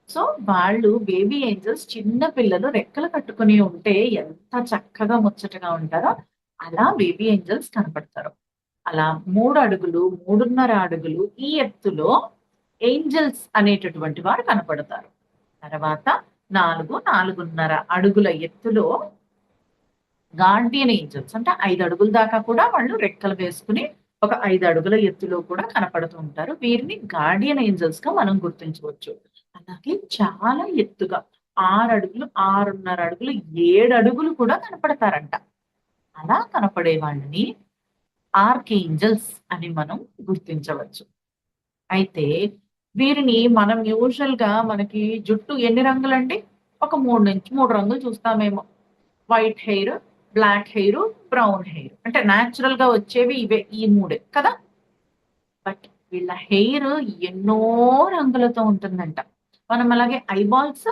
సో, వాళ్ళు బేబీ ఏంజెల్స్ చిన్న పిల్లలు రెక్కలు కట్టుకొని ఉంటే ఎంత చక్కగా ముచ్చటగా ఉంటారో, అలా బేబీ ఏంజెల్స్ కనపడతారు. అలా 3 అడుగులు, 3.5 అడుగులు ఈ ఎత్తులో ఏంజెల్స్ అనేటటువంటి వారు కనపడతారు. తర్వాత 4, 4.5 అడుగుల ఎత్తులో గార్డియన్ ఏంజెల్స్ అంటే 5 అడుగుల దాకా కూడా వాళ్ళు రెక్కలు వేసుకొని ఒక 5 అడుగుల ఎత్తులో కూడా కనపడుతూ ఉంటారు. వీరిని గార్డియన్ ఏంజెల్స్‌గా మనం గుర్తించవచ్చు. అలాగే చాలా ఎత్తుగా 6 అడుగులు, 6.5 అడుగులు, 7 అడుగులు కూడా కనపడతారంట. అలా కనపడే వాళ్ళని ఆర్కేంజెల్స్ అని మనం గుర్తించవచ్చు. అయితే వీరిని మనం యూజువల్‌గా మనకి జుట్టు ఎన్ని రంగులండి? ఒక 3 రంగులు చూస్తామేమో. White hair, black hair, brown hair. అంటే నేచురల్‌గా వచ్చేవి ఇవే ఈ మూడే కదా! బట్ వీళ్ళ హెయిర్ ఎన్నో రంగులతో ఉంటుందంట. మనం అలాగే eyeballs,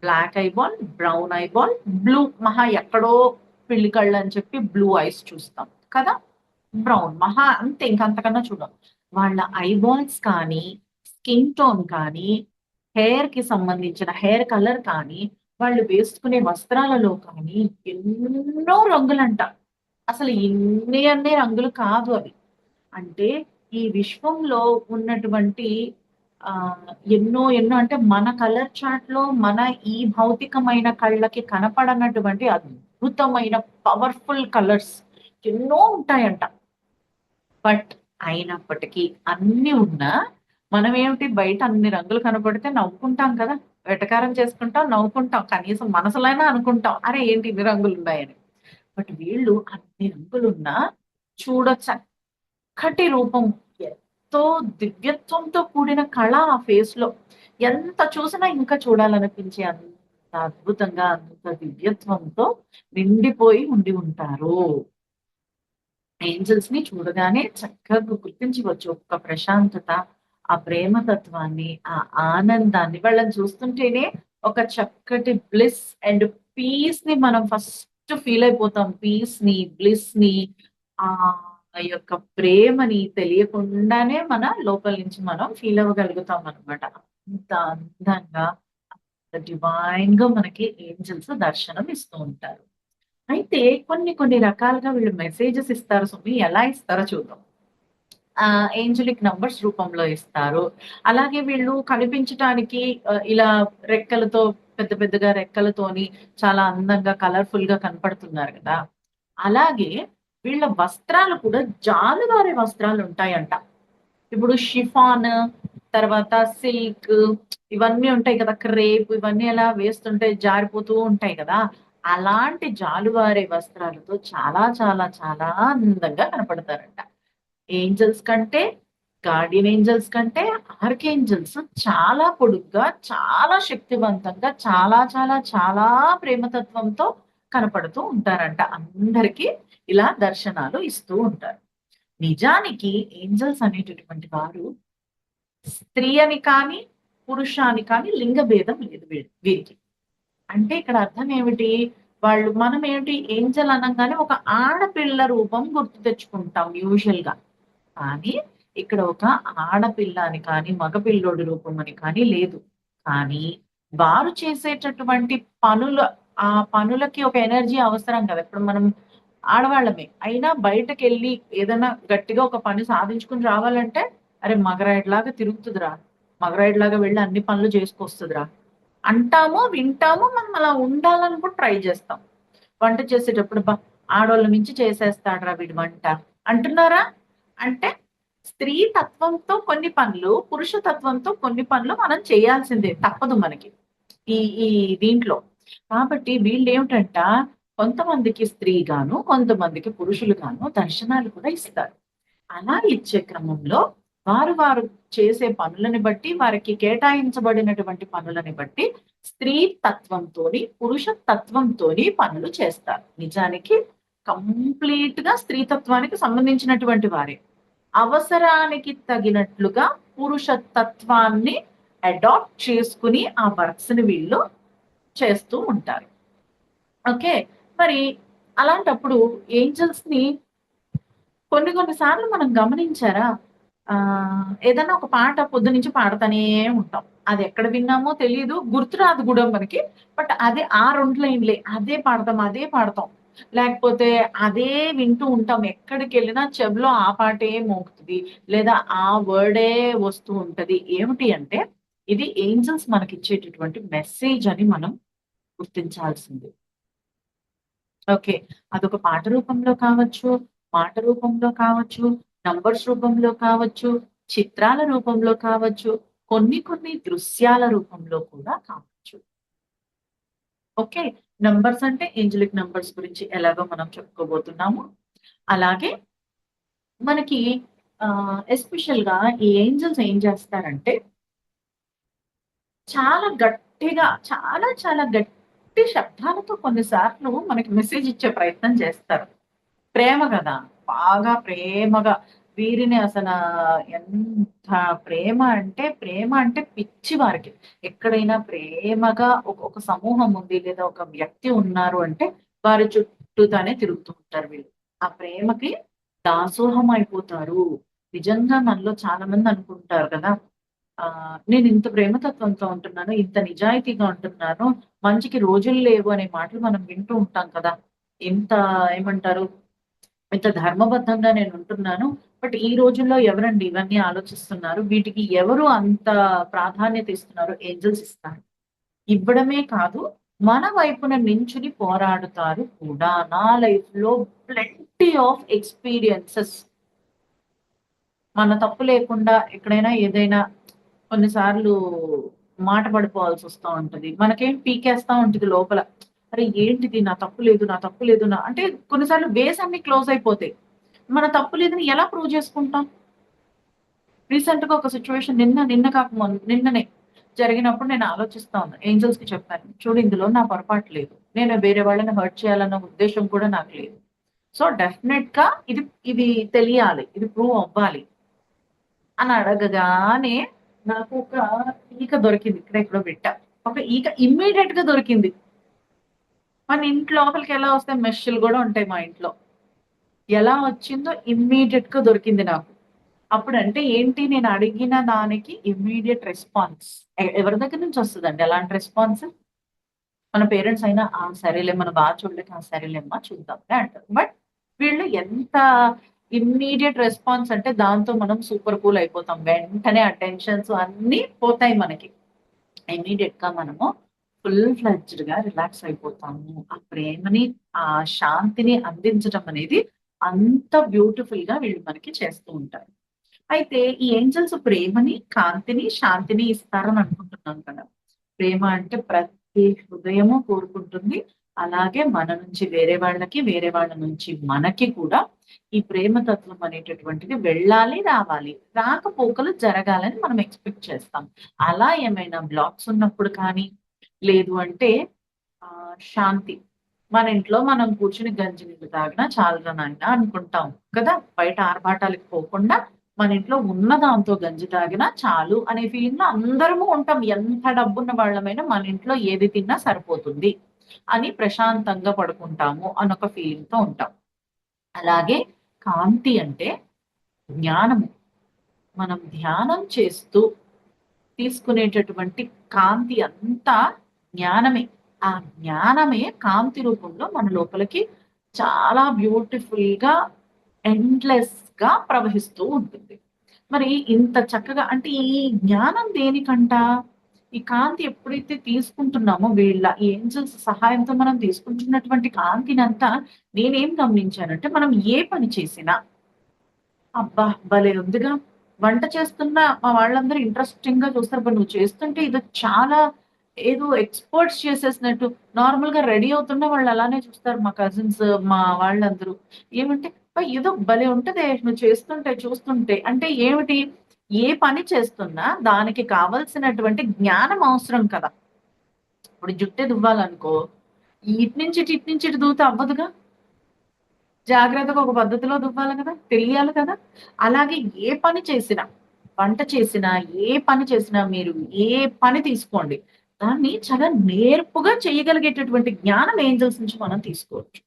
black eyeball, brown eyeball, blue మహా ఎక్కడో పిల్లి కళ్ళని చెప్పి బ్లూ ఐస్ చూస్తాం కదా! బ్రౌన్ మహా అంతే ఇంక అంతకన్నా చూడం. వాళ్ళ ఐబాల్స్ కానీ, స్కిన్ టోన్ కానీ, హెయిర్‌కి సంబంధించిన హెయిర్ కలర్ కానీ, వాళ్ళు వేసుకునే వస్త్రాలలో కానీ ఎన్నో రంగులంట. అసలు ఇన్ని అన్ని రంగులు కాదు అవి. అంటే ఈ విశ్వంలో ఉన్నటువంటి ఎన్నో ఎన్నో అంటే మన కలర్ చార్ట్‌లో మన ఈ భౌతికమైన కళ్ళకి కనపడనటువంటి అద్భుతమైన పవర్‌ఫుల్ కలర్స్ ఎన్నో ఉంటాయంట. బట్ అయినప్పటికీ అన్నీ ఉన్నా మనమేమిటి బయట అన్ని రంగులు కనపడితే నవ్వుకుంటాం కదా! వెటకారం చేసుకుంటాం, నవ్వుకుంటాం. కనీసం మనసులోనే అనుకుంటాం. అరే! ఏంటి ఇన్ని రంగులున్నాయని. బట్ వీళ్ళు అన్ని రంగులున్నా చక్కటి రూపం. ఎంతో దివ్యత్వంతో కూడిన కళ ఆ ఫేస్‌లో. ఎంత చూసినా ఇంకా చూడాలనిపించే అంత అద్భుతంగా, అంత దివ్యత్వంతో నిండిపోయి ఉండి ఉంటారు. ఏంజెల్స్‌ని చూడగానే చక్కగా గుర్తించవచ్చు. ఒక్క ప్రశాంతత, ఆ ప్రేమతత్వాన్ని, ఆ ఆనందాన్ని వాళ్ళని చూస్తుంటేనే ఒక చక్కటి బ్లిస్ అండ్ పీస్‌ని మనం ఫస్ట్ ఫీల్ అయిపోతాం. పీస్‌ని, బ్లిస్‌ని ఆ యొక్క ప్రేమని తెలియకుండానే మన లోపల నుంచి మనం ఫీల్ అవ్వగలుగుతాం అన్నమాట. అంత అందంగా, అంత డివైన్‌గా మనకి ఏంజెల్స్ దర్శనం ఇస్తూ ఉంటారు. అయితే కొన్ని కొన్ని రకాలుగా వీళ్ళు మెసేజెస్ ఇస్తారు సుమి. ఎలా ఇస్తారో చూద్దాం. ఏంజెలిక్ నంబర్స్ రూపంలో ఇస్తారు. అలాగే వీళ్ళు కనిపించటానికి ఇలా రెక్కలతో పెద్ద పెద్దగా రెక్కలతోని చాలా అందంగా కలర్‌ఫుల్‌గా కనపడుతున్నారు గదా! అలాగే వీళ్ళ వస్త్రాలు కూడా జాలువారే వస్త్రాలుంటాయంట. ఇప్పుడు షిఫాన్, తర్వాత సిల్క్ ఇవన్నీ ఉంటాయి కదా! క్రేప్ ఇవన్నీ అలా వేస్తుంటే జారిపోతూ ఉంటాయి కదా! అలాంటి జాలువారే వస్త్రాలతో చాలా చాలా చాలా అందంగా కనపడతారంట. ఏంజెల్స్ కంటే, గార్డియన్ ఏంజెల్స్ కంటే ఆర్కేంజెల్స్ చాలా పొడుగ్గా, చాలా శక్తివంతంగా, చాలా చాలా చాలా ప్రేమతత్వంతో కనపడుతూ ఉంటారంట. అందరికి ఇలా దర్శనాలు ఇస్తూ ఉంటారు. నిజానికి ఏంజెల్స్ అనేటటువంటి వారు స్త్రీ అని కానీ, పురుష అని కానీ లింగ భేదం లేదు వీరికి. అంటే ఇక్కడ అర్థం ఏమిటి? మనమేంటి ఏంజెల్ అనంగానే ఒక ఆడపిల్ల రూపం గుర్తు తెచ్చుకుంటాం యూజువల్‌గా. కానీ ఇక్కడ ఒక ఆడపిల్ల అని కానీ, మగపిల్లోడి రూపం అని కానీ లేదు. కానీ వారు చేసేటటువంటి పనులు ఆ పనులకి ఒక ఎనర్జీ అవసరం కదా! ఇప్పుడు మనం ఆడవాళ్ళమే. అయినా బయటకెళ్ళి ఏదైనా గట్టిగా ఒక పని సాధించుకొని రావాలంటే, అరే! మగరాయుడులాగా తిరుగుతదిరా! మగరాయుడులాగా వెళ్లి అన్ని పనులు చేసుకొస్తదిరా! అంటాము, వింటాము. మనం అలా ఉండాలని కూడా ట్రై జేస్తాం. వంట చేసేటప్పుడు ఆడోళ్ళ మించి చేసేస్తాడురా వీడు వంట అంటున్నారా? అంటే స్త్రీ తత్వంతో కొన్ని పనులు, పురుష తత్వంతో కొన్ని పనులు మనం చేయాల్సిందే. తప్పదు మనకి. ఈ ఈ దీంట్లో. కాబట్టి వీళ్ళేమిటంట కొంతమందికి స్త్రీగాను, కొంతమందికి పురుషులుగాను దర్శనాలు కూడా ఇస్తారు. అలా ఇచ్చే క్రమంలో వారు చేసే పనులని బట్టి, వారికి కేటాయించబడినటువంటి పనులని బట్టి స్త్రీ తత్వంతోని, పురుష తత్వంతోని పనులు చేస్తారు. నిజానికి కంప్లీట్‌గా స్త్రీ తత్వానికి సంబంధించినటువంటి వారే. అవసరానికి తగినట్లుగా పురుష తత్వాన్ని అడాప్ట్ చేసుకొని ఆ వర్క్స్‌ని వీళ్ళు చేస్తూ ఉంటారు. ఓకే. మరి అలాంటప్పుడు ఏంజెల్స్‌ని కొన్ని కొన్ని సార్లు మనం గమనించారా? ఏదన్నా ఒక పాట పొద్దునుంచి పాడుతానే ఉంటాం. అదెక్కడ విన్నామో తెలీదు. గుర్తురాదు గూడా మనకి. బట్ అదే ఆ 2 లైన్‌లే. అదే పాడతాం, అదే పాడతాం. లేకపోతే అదే వింటూ ఉంటాం. ఎక్కడికెళ్ళినా చెవిలో ఆ పాటే మోగుతది. లేదా ఆ వర్డే వస్తూ ఉంటది. ఏమిటి అంటే ఇది ఏంజెల్స్ మనకిచ్చేటటువంటి మెసేజ్ అని మనం గుర్తించాల్సింది. ఓకే. అదొక పాట రూపంలో కావచ్చు, మాట రూపంలో కావచ్చు, నంబర్స్ రూపంలో కావచ్చు, చిత్రాల రూపంలో కావచ్చు, కొన్ని కొన్ని దృశ్యాల రూపంలో కూడా కావచ్చు. ఓకే. నంబర్స్ అంటే ఏంజెలిక్ నంబర్స్ గురించి ఎలాగో మనం చెప్పుకోబోతున్నాము. అలాగే మనకి ఎస్పెషల్‌గా ఈ ఏంజెల్స్ ఏం చేస్తారంటే చాలా గట్టిగా చాలా చాలా గట్టి శబ్దాలతో కొన్ని సార్లు మనకి మెసేజ్ ఇచ్చే ప్రయత్నం చేస్తారు. ప్రేమ గదా! బాగా ప్రేమగా వీరిని ఎంత ప్రేమ అంటే పిచ్చి వారికి. ఎక్కడైనా ప్రేమగా ఒక సమూహం ఉంది లేదా ఒక వ్యక్తి ఉన్నారు అంటే వారి చుట్టూతానే తిరుగుతూ ఉంటారు వీళ్ళు. ఆ ప్రేమకి దాసోహం అయిపోతారు. నిజంగా మనలో చాలా మంది అనుకుంటారు కదా! నేనింత ప్రేమతత్వంతో ఉంటున్నాను, ఇంత నిజాయితీగా ఉంటున్నాను, మంచికి రోజులు లేవు అనే మాటలు మనం వింటూ ఉంటాం కదా! ఎంత ఏమంటారు ఇంత ధర్మబద్ధంగా నేను ఉంటున్నాను. బట్ ఈ రోజుల్లో ఎవరండి ఇవన్నీ ఆలోచిస్తున్నారు? వీటికి ఎవరు అంత ప్రాధాన్యత ఇస్తున్నారు? ఏంజెల్స్ ఇస్తారు. ఇవ్వడమే కాదు, మన వైపున నించుని పోరాడుతారు కూడా. నా లైఫ్‌లో ప్లెంటీ ఆఫ్ ఎక్స్‌పీరియన్సెస్. మన తప్పు లేకుండా ఎక్కడైనా ఏదైనా కొన్నిసార్లు మాట పడిపోవాల్సొస్తా ఉంటది. మనకేం పీకేస్తా ఉంటది లోపల. అరే! ఏంటిది నా తప్పు లేదు, నా తప్పు లేదు అంటే కొన్నిసార్లు వేస్ అన్నీ క్లోజ్ అయిపోతాయి. మన తప్పు లేదని ఎలా ప్రూవ్ చేసుకుంటాం? రీసెంట్‌గా ఒక సిట్యుయేషన్ నిన్న కాక నిన్ననే జరిగినప్పుడు నేను ఆలోచిస్తా ఉన్నా. ఏంజెల్స్‌కి చెప్పాను. చూడు ఇందులో నా పొరపాటు లేదు. నేను వేరే వాళ్ళని హర్ట్ చేయాలన్న ఉద్దేశ్యం కూడా నాకు లేదు. సో, డెఫినెట్‌గా ఇది ఇది తెలియాలి. ఇది ప్రూవ్ అవ్వాలి. అని అడగగానే నాకు ఒక ఈక దొరికింది. ఇక్కడెక్కడో పెట్టా. ఒక ఈక ఇమ్మీడియేట్‌గా దొరికింది. మన ఇంటి లోపలికి ఎలా వస్తాయి మెష్‌లు గూడా ఉంటాయి మా ఇంట్లో. ఎలా వచ్చిందో ఇమ్మీడియేట్‌గా దొరికింది నాకు. అప్పుడంటే ఏంటి నేను అడిగిన దానికి ఇమ్మీడియేట్ రెస్పాన్స్. ఎవరి దగ్గర నుంచి వస్తదండి అలాంటి రెస్పాన్స్? మన పేరెంట్స్ అయినా, "ఆ! సరేలే మన బా చూడలేక, ఆ! సరేలేమ్మా చూద్దాంలే" అంటారు. బట్ వీళ్ళు ఎంత ఇమ్మీడియేట్ రెస్పాన్స్ అంటే దాంతో మనం సూపర్ కూల్ అయిపోతాం. వెంటనే ఆ టెన్షన్స్ అన్నీ పోతాయి మనకి. ఇమ్మీడియేట్‌గా మనము ఫుల్ ఫ్లెడ్జ్డ్‌గా రిలాక్స్ అయిపోతాము. ఆ ప్రేమని, ఆ శాంతిని అందించటం అనేది అంత బ్యూటిఫుల్‌గా వీళ్ళు మనకి చేస్తూ ఉంటారు. అయితే ఈ ఏంజెల్స్ ప్రేమని, కాంతిని, శాంతిని ఇస్తారని అనుకుంటున్నాం కదా! ప్రేమ అంటే ప్రతి హృదయము కోరుకుంటుంది. అలాగే మన నుంచి వేరే వాళ్ళకి, వేరే వాళ్ళ నుంచి మనకి కూడా ఈ ప్రేమ తత్వం అనేటటువంటిది వెళ్ళాలి, రావాలి. రాకపోకలు జరగాలని మనం ఎక్స్‌పెక్ట్ చేస్తాం. అలా ఏమైనా బ్లాక్స్ ఉన్నప్పుడు కానీ, లేదు అంటే శాంతి. మన ఇంట్లో మనం కూర్చొని గంజి నీళ్ళు తాగినా చాలురా నాయనా అనుకుంటాం కదా! బయట ఆర్భాటాలకి పోకుండా మన ఇంట్లో ఉన్న దాంతో గంజి తాగినా చాలు అనే ఫీలింగ్‌లో అందరము ఉంటాం. ఎంత డబ్బున్న వాళ్ళమైనా మన ఇంట్లో ఏది తిన్నా సరిపోతుంది అని ప్రశాంతంగా పడుకుంటాము అనొక ఫీలింగ్‌తో ఉంటాం. అలాగే కాంతి అంటే జ్ఞానము. మనం ధ్యానం చేస్తూ తీసుకునేటటువంటి కాంతి అంతా జ్ఞానమే. ఆ జ్ఞానమే కాంతి రూపంలో మన లోపలికి చాలా బ్యూటిఫుల్‌గా, ఎండ్‌లెస్‌గా ప్రవహిస్తూ ఉంటుంది. మరి ఇంత చక్కగా అంటే ఈ జ్ఞానం దేనికంట? ఈ కాంతి ఎప్పుడైతే తీసుకుంటున్నామో వీళ్ళ ఈ ఏంజెల్స్ సహాయంతో మనం తీసుకుంటున్నటువంటి కాంతినంతా నేనేం గమనించానంటే మనం ఏ పని చేసినా అబ్బా! భలే ఉందిగా. వంట చేస్తున్నా మా వాళ్ళందరూ ఇంట్రెస్టింగ్‌గా చూస్తారు. అబ్బా! నువ్వు చేస్తుంటే ఇది చాలా ఏదో ఎక్స్‌పర్ట్స్ చేసేసినట్టు నార్మల్‌గా రెడీ అవుతున్నా వాళ్ళు అలానే చూస్తారు మా కజిన్స్, మా వాళ్ళందరూ. ఏమంటే అబ్బా! ఏదో భలే ఉంటదే నువ్వు చేస్తుంటే, చూస్తుంటే. అంటే ఏమిటి? ఏ పని చేస్తున్నా దానికి కావాల్సినటువంటి జ్ఞానం అవసరం కదా! ఇప్పుడు జుట్టే దువ్వాలనుకో, ఇటు నుంచి ఇటు, ఇటు నుంచి ఇటు దువ్వుతే అవ్వదుగా. జాగ్రత్తగా ఒక పద్ధతిలో దువ్వాలి కదా! తెలియాలి కదా! అలాగే ఏ పని చేసినా, వంట చేసినా, ఏ పని చేసినా మీరు ఏ పని తీసుకోండి. దాన్ని చాలా నేర్పుగా చేయగలిగేటటువంటి జ్ఞానం ఏంజెల్స్ నుంచి మనం తీసుకోవచ్చు.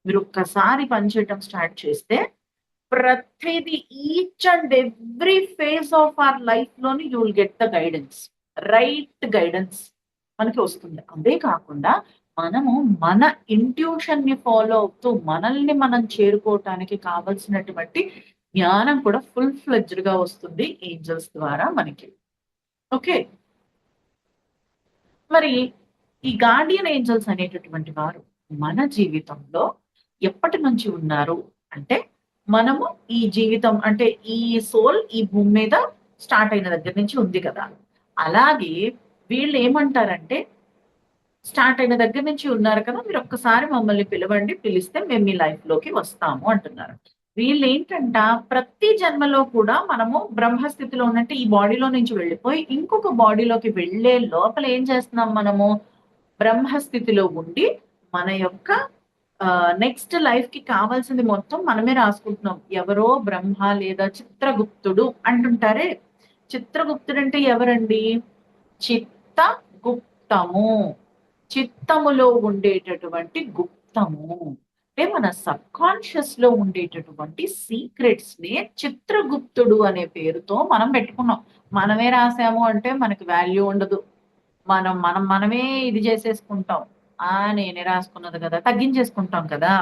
మీరొక్కసారి పని చేయటం స్టార్ట్ చేస్తే, ప్రతీది each and every phase of our లైఫ్‌లోని you will get the guidance. Right guidance మనకి వస్తుంది. అదే కాకుండా మనము మన ఇంట్యూషన్‌ని ఫాలో అవుతూ మనల్ని మనం చేరుకోవటానికి కావాల్సినటువంటి జ్ఞానం కూడా ఫుల్ ఫ్లెడ్జ్డ్‌గా వస్తుంది ఏంజెల్స్ ద్వారా మనకి. ఓకే. మరి ఈ గార్డియన్ ఏంజెల్స్ అనేటటువంటి వారు మన జీవితంలో ఎప్పటి నుంచి ఉన్నారు అంటే, మనము ఈ జీవితం అంటే ఈ సోల్ ఈ భూమి మీద స్టార్ట్ అయిన దగ్గర నుంచి ఉంది కదా! అలాగే వీళ్ళేమంటారంటే, స్టార్ట్ అయిన దగ్గర నుంచి ఉన్నారు కదా! మీరొక్కసారి మమ్మల్ని పిలవండి. పిలిస్తే మేము మీ లైఫ్‌లోకి వస్తాము అంటున్నారు. వీళ్ళేంటంట ప్రతి జన్మలో కూడా మనము బ్రహ్మస్థితిలో ఉన్నట్టు ఈ బాడీలో నుంచి వెళ్ళిపోయి ఇంకొక బాడీలోకి వెళ్ళే లోపల ఏం చేస్తున్నాం మనము? బ్రహ్మస్థితిలో ఉండి మన యొక్క నెక్స్ట్ లైఫ్‌కి కావాల్సింది మొత్తం మనమే రాసుకుంటున్నాం. ఎవరో బ్రహ్మ లేదా చిత్రగుప్తుడు అంటుంటారే! చిత్రగుప్తుడంటే ఎవరండి? చిత్తగుప్తము. చిత్తములో ఉండేటటువంటి గుప్తము. అంటే మన సబ్‌కాన్షియస్‌లో ఉండేటటువంటి సీక్రెట్స్‌నే చిత్రగుప్తుడు అనే పేరుతో మనం పెట్టుకున్నాం. మనమే రాసాము అంటే మనకి వాల్యూ ఉండదు. మనమే ఇది చేసేసుకుంటాం. నేనే రాసుకున్నది కదా! తగ్గించేసుకుంటాం కదా!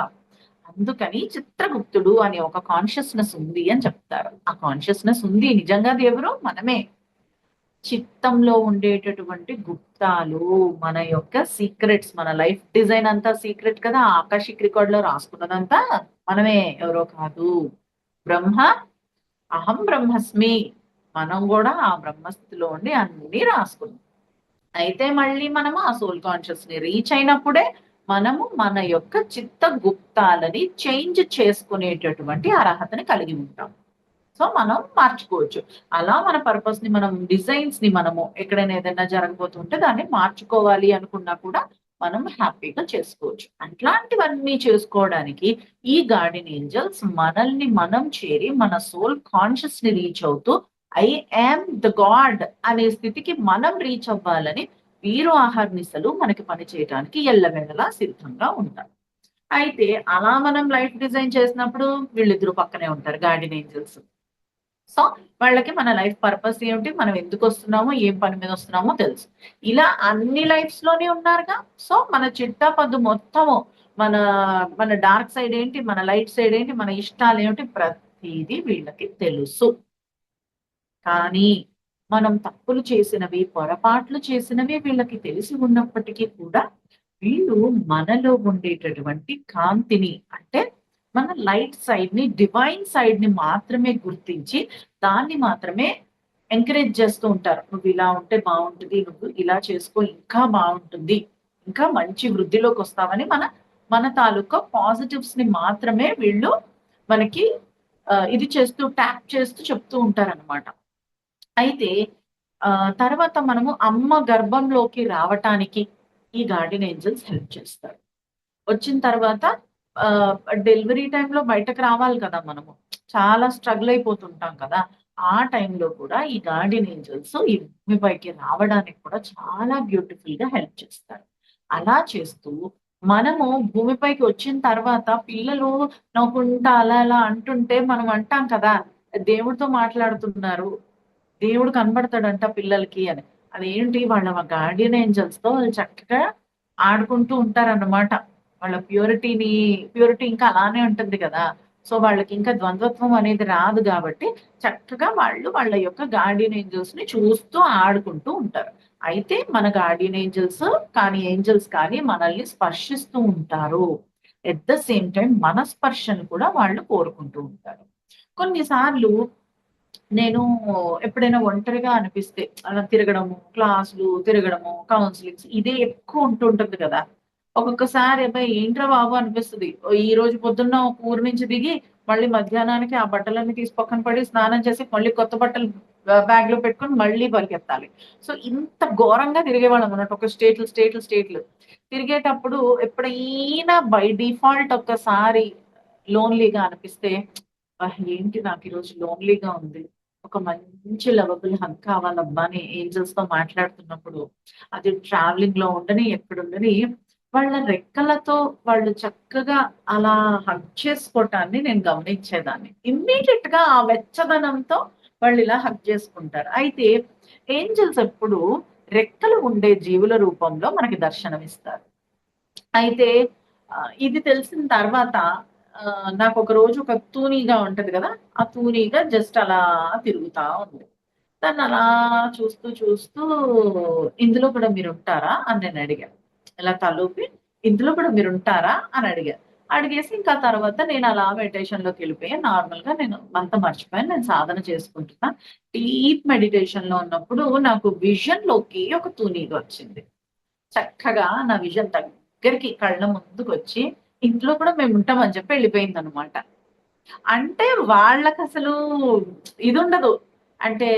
అందుకని చిత్రగుప్తుడు అనే ఒక కాన్షియస్నెస్ ఉంది అని చెప్తారు. ఆ కాన్షియస్నెస్ ఉంది. నిజంగా అది ఎవరు? మనమే. చిత్తంలో ఉండేటటువంటి గుప్తాలు, మన యొక్క సీక్రెట్స్, మన లైఫ్ డిజైన్ అంతా సీక్రెట్ కదా! ఆ ఆకాశిక్ రికార్డ్‌లో రాసుకున్నదంతా మనమే, ఎవరో కాదు. బ్రహ్మ అహం బ్రహ్మస్మి. మనం గూడా ఆ బ్రహ్మస్థితిలో ఉండి అన్నీ రాసుకున్నాం. అయితే మళ్ళీ మనము ఆ సోల్ కాన్షియస్‌ని రీచ్ అయినప్పుడే మనము మన యొక్క చిత్త గుప్తాలని చేంజ్ చేసుకునేటటువంటి అర్హతని కలిగి ఉంటాం. సో, మనం మార్చుకోవచ్చు. అలా మన పర్పస్‌ని మనం డిజైన్స్‌ని మనము ఎక్కడైనా ఏదైనా జరగబోతుంటే దాన్ని మార్చుకోవాలి అనుకున్నా కూడా మనం హ్యాపీగా చేసుకోవచ్చు. అట్లాంటివన్నీ చేసుకోవడానికి ఈ గార్డెన్ ఏంజెల్స్ మనల్ని మనం చేరి మన సోల్ కాన్షియస్‌ని రీచ్ అవుతూ ఐ యామ్ ద గాడ్ అనే స్థితికి మనం రీచ్ అవ్వాలని వీరు ఆహర్నిశలు మనకి పని చేయటానికి ఎల్లవేళలా సిద్ధంగా ఉంటారు. అయితే అలా మనం లైఫ్ డిజైన్ చేసినప్పుడు వీళ్ళిద్దరూ పక్కనే ఉంటారు గార్డెన్ ఏంజెల్స్. సో, వాళ్ళకి మన లైఫ్ పర్పస్ ఏమిటి? మనం ఎందుకొస్తున్నామో, ఏం పని మీద వస్తున్నామో తెలుసు. ఇలా అన్ని లైఫ్స్‌లోని ఉన్నారుగా. సో, మన చిట్టాపద్దు మొత్తము మన, మన డార్క్ సైడ్ ఏంటి? మన లైట్ సైడ్ ఏంటి? మన ఇష్టాలేమిటి? ప్రతీదీ వీళ్ళకి తెలుసు. కానీ మనం తప్పులు చేసినవి, పొరపాట్లు చేసినవి వీళ్ళకి తెలిసి ఉన్నప్పటికీ కూడా, వీళ్ళు మనలో ఉండేటటువంటి కాంతిని అంటే, మన లైట్ సైడ్‌ని, డివైన్ సైడ్‌ని మాత్రమే గుర్తించి, దాన్ని మాత్రమే ఎంకరేజ్ చేస్తూ ఉంటారు. "నువ్విలా ఉంటే బావుంటది. నువ్వు ఇలా చేసుకో ఇంకా బావుంటుంది. ఇంకా మంచి వృద్ధిలోకొస్తావని" మన తాలూకా పాజిటివ్స్‌ని మాత్రమే వీళ్ళు మనకి ఇది చేస్తూ ట్యాప్ చేస్తూ చెప్తూ ఉంటారనమాట. అయితే తర్వాత మనము అమ్మ గర్భంలోకి రావటానికి ఈ గార్డియన్ ఏంజెల్స్ హెల్ప్ చేస్తారు. వచ్చిన తర్వాత ఆహ్, డెలివరీ టైమ్‌లో బయటకు రావాలి కదా మనము. చాలా స్ట్రగుల్ అయిపోతుంటాం కదా! ఆ టైంలో కూడా ఈ గార్డియన్ ఏంజెల్స్ ఈ భూమిపైకి రావడానికి కూడా చాలా బ్యూటిఫుల్‌గా హెల్ప్ చేస్తారు. అలా చేస్తూ మనము భూమిపైకి వచ్చిన తర్వాత పిల్లలు నవ్వుకుంటా అలా అలా అంటుంటే మనం అంటాం కదా! దేవుడితో మాట్లాడుతున్నారు. దేవుడు కనబడతాడంట పిల్లలకి అని. అదేంటి వాళ్ళ గార్డియన్ ఏంజెల్స్‌తో వాళ్ళు చక్కగా ఆడుకుంటూ ఉంటారన్నమాట. వాళ్ళ ప్యూరిటీ ఇంకా అలానే ఉంటుంది గదా! సో, వాళ్ళకి ఇంకా ద్వంద్వత్వం అనేది రాదు గాబట్టి, చక్కగా వాళ్ళు వాళ్ళ యొక్క గార్డియన్ ఏంజెల్స్‌ని చూస్తూ, ఆడుకుంటూ ఉంటారు. అయితే మన గార్డియన్ ఏంజెల్స్ కానీ మనల్ని స్పర్శిస్తూ ఉంటారు. ఎట్ ద సేమ్ టైమ్ మన స్పర్శను కూడా వాళ్ళు కోరుకుంటూ ఉంటారు. కొన్ని సార్లు నేను ఎప్పుడైనా ఒంటరిగా అనిపిస్తే అలా తిరగడము, క్లాసులు తిరగడము, కౌన్సెలింగ్స్ ఇదే ఎక్కువ ఉంటుంటుంది కదా! ఒక్కొక్కసారి అబ్బాయి ఏంట్రా బాబు అనిపిస్తది. ఈరోజు పొద్దున్న ఒక ఊరు నుంచి దిగి, మళ్ళీ మధ్యాహ్నానికి ఆ బట్టలన్నీ తీసి పక్కన పడి, స్నానం చేసి, మళ్ళీ కొత్త బట్టలు బ్యాగ్‌లో పెట్టుకొని మళ్ళీ పరిగెత్తాలి. సో, ఇంత ఘోరంగా తిరిగేవాళ్ళమన్నమాట. ఒక స్టేట్లు. తిరిగేటప్పుడు ఎప్పుడైనా బై డిఫాల్ట్ ఒక్కసారి లోన్‌లీగా అనిపిస్తే, ఏంటి నాకీరోజు లోన్‌లీగా ఉంది. ఒక మంచి లవబుల్ హగ్ కావాలబ్బా! అని ఏంజెల్స్‌తో మాట్లాడుతున్నప్పుడు, అది ట్రావెలింగ్‌లో ఉండని, ఎక్కడుండని, వాళ్ళ రెక్కలతో వాళ్ళు చక్కగా అలా హగ్ చేసుకోవటాన్ని నేను గమనించేదాన్ని. ఇమ్మీడియేట్‌గా ఆ వెచ్చదనంతో వాళ్ళిలా హగ్ చేసుకుంటారు. అయితే ఏంజెల్స్ ఎప్పుడు రెక్కలు ఉండే జీవుల రూపంలో మనకి దర్శనమిస్తారు. అయితే ఇది తెలిసిన తర్వాత నాకొక రోజు ఒక తూనీగా ఉంటది గదా! ఆ తూనీగా జస్ట్ అలా తిరుగుతా ఉంది. దాన్నలా చూస్తూ "ఇందులో కూడా మీరుంటారా?" అని నేనడిగా. ఇలా తలూపి "ఇందులో కూడా మీరుంటారా?" అని అడిగా. అడిగేసి ఇంకా తర్వాత నేనలా మెడిటేషన్‌లోకెళ్ళిపోయా. నార్మల్‌గా నేను అంతా మర్చిపోయాను. నేను సాధన చేసుకుంటున్నా. డీప్ మెడిటేషన్‌లో ఉన్నప్పుడు నాకు విజన్‌లోకి ఒక తూనీగొచ్చింది. చక్కగా నా విజన్ దగ్గరికి కళ్ళ ముందుకొచ్చి, ఇంట్లో కూడా మేముంటామని చెప్పి ఎళ్ళిపోయిందనమాట. అంటే వాళ్ళకసలు ఇదుండదు. అంటే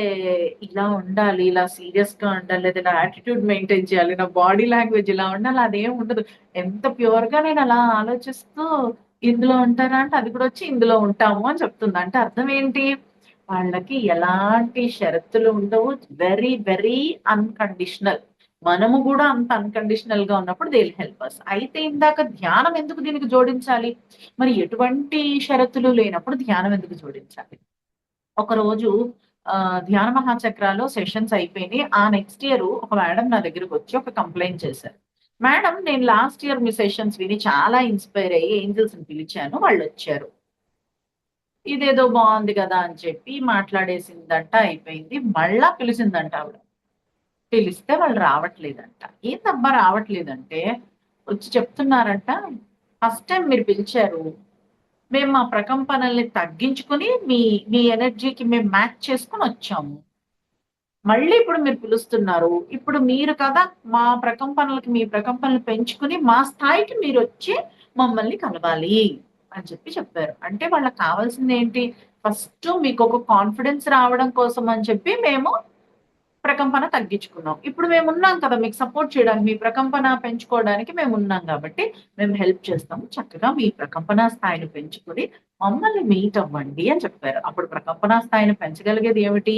ఇలా ఉండాలి, ఇలా సీరియస్‌గా ఉండాలి, లేదా నా యాటిట్యూడ్ మెయింటైన్ చేయాలి, నా బాడీ లాంగ్వేజ్ ఇలా ఉండాలి అదేం ఉండదు. ఎంత ప్యూర్‌గా నేనలా ఆలోచిస్తూ ఇందులో ఉంటారా అంటే, అది కూడా వచ్చి ఇందులో ఉంటాము అని చెప్తుంది. అంటే అర్థం ఏంటి? వాళ్ళకి ఎలాంటి షరతులు ఉండవు. Very, very unconditional. మనము గూడా అంత అన్‌కండిషనల్‌గా ఉన్నప్పుడు దే విల్ హెల్ప్ అస్. అయితే ఇందాక ధ్యానం ఎందుకు దీనికి జోడించాలి? మరి ఎటువంటి షరతులు లేనప్పుడు ధ్యానం ఎందుకు జోడించాలి? ఒకరోజు ధ్యాన మహాచక్రాలో సెషన్స్ అయిపోయినియి. ఆ నెక్స్ట్ ఇయరు ఒక మేడమ్ నా దగ్గరకొచ్చి ఒక కంప్లెయింట్ చేశారు. మేడం నేను లాస్ట్ ఇయర్ మీ సెషన్స్ విని చాలా ఇన్స్పైర్ అయ్యి ఏంజెల్స్‌ని పిలిచాను. వాళ్ళొచ్చారు. ఇదేదో బావుంది గదా! అని చెప్పి మాట్లాడేసిందంట అయిపోయింది. మళ్ళా పిలిచిందంట ఆవిడ. పిలిస్తే వాళ్ళు రావట్లేదంట. ఏందబ్బా రావట్లేదంటే, వచ్చి చెప్తున్నారంట, "ఫస్ట్ టైమ్ మీరు పిలిచారు. మేము మా ప్రకంపనల్ని తగ్గించుకొని మీ ఎనర్జీకి మేము మ్యాచ్ చేసుకొనొచ్చాము. మళ్ళీ ఇప్పుడు మీరు పిలుస్తున్నారు. ఇప్పుడు మీరు కదా మా ప్రకంపనలకి మీ ప్రకంపనలు పెంచుకొని మా స్థాయికి మీరొచ్చి మమ్మల్ని కలవాలి" అని చెప్పారు. అంటే వాళ్ళకి కావాల్సిందేంటి? ఫస్టు మీకొక కాన్ఫిడెన్స్ రావడం కోసం అని చెప్పి మేము ప్రకంపన తగ్గించుకున్నాం. ఇప్పుడు మేమున్నాం కదా! మీకు సపోర్ట్ చేయడానికి, మీ ప్రకంపన పెంచుకోవడానికి మేమున్నాం గాబట్టి, మేము హెల్ప్ చేస్తాము. చక్కగా మీ ప్రకంపన స్థాయిని పెంచుకొని మమ్మల్ని మీట్ అవ్వండి అని చెప్పారు. అప్పుడు ప్రకంపన స్థాయిని పెంచగలిగేది ఏమిటి?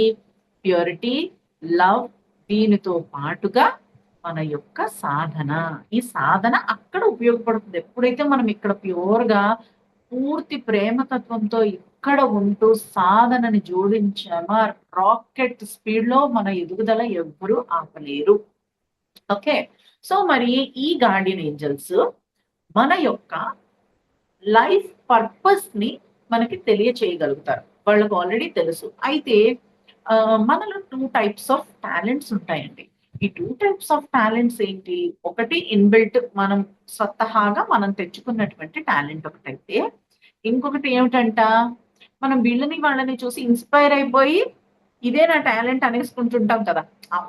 ప్యూరిటీ, లవ్ దీనితో పాటుగా మన యొక్క సాధన. ఈ సాధన అక్కడ ఉపయోగపడుతుంది. ఎప్పుడైతే మనం ఇక్కడ ప్యూర్‌గా పూర్తి ప్రేమతత్వంతో ఇక్కడ ఉంటూ సాధనని జోడించామా రాకెట్ స్పీడ్‌లో మన ఎదుగుదల ఎవ్వరు ఆపలేరు. ఓకే. సో, మరి ఈ గార్డియన్ ఏంజెల్స్ మన యొక్క లైఫ్ పర్పస్‌ని మనకి తెలియచేయగలుగుతారు. వాళ్ళకి ఆల్రెడీ తెలుసు. అయితే మనలో 2 టైప్స్ ఆఫ్ టాలెంట్స్ ఉంటాయండి. ఈ 2 టైప్స్ ఆఫ్ టాలెంట్స్ ఏంటి? ఒకటి ఇన్‌బిల్ట్ మనం స్వతహాగా మనం తెచ్చుకున్నటువంటి టాలెంట్ ఒకటైతే, ఇంకొకటి ఏమిటంట, మనం వీళ్ళని వాళ్ళని చూసి ఇన్‌స్పైర్ అయిపోయి, ఇదే నా టాలెంట్ అనేసుకుంటుంటాం కదా!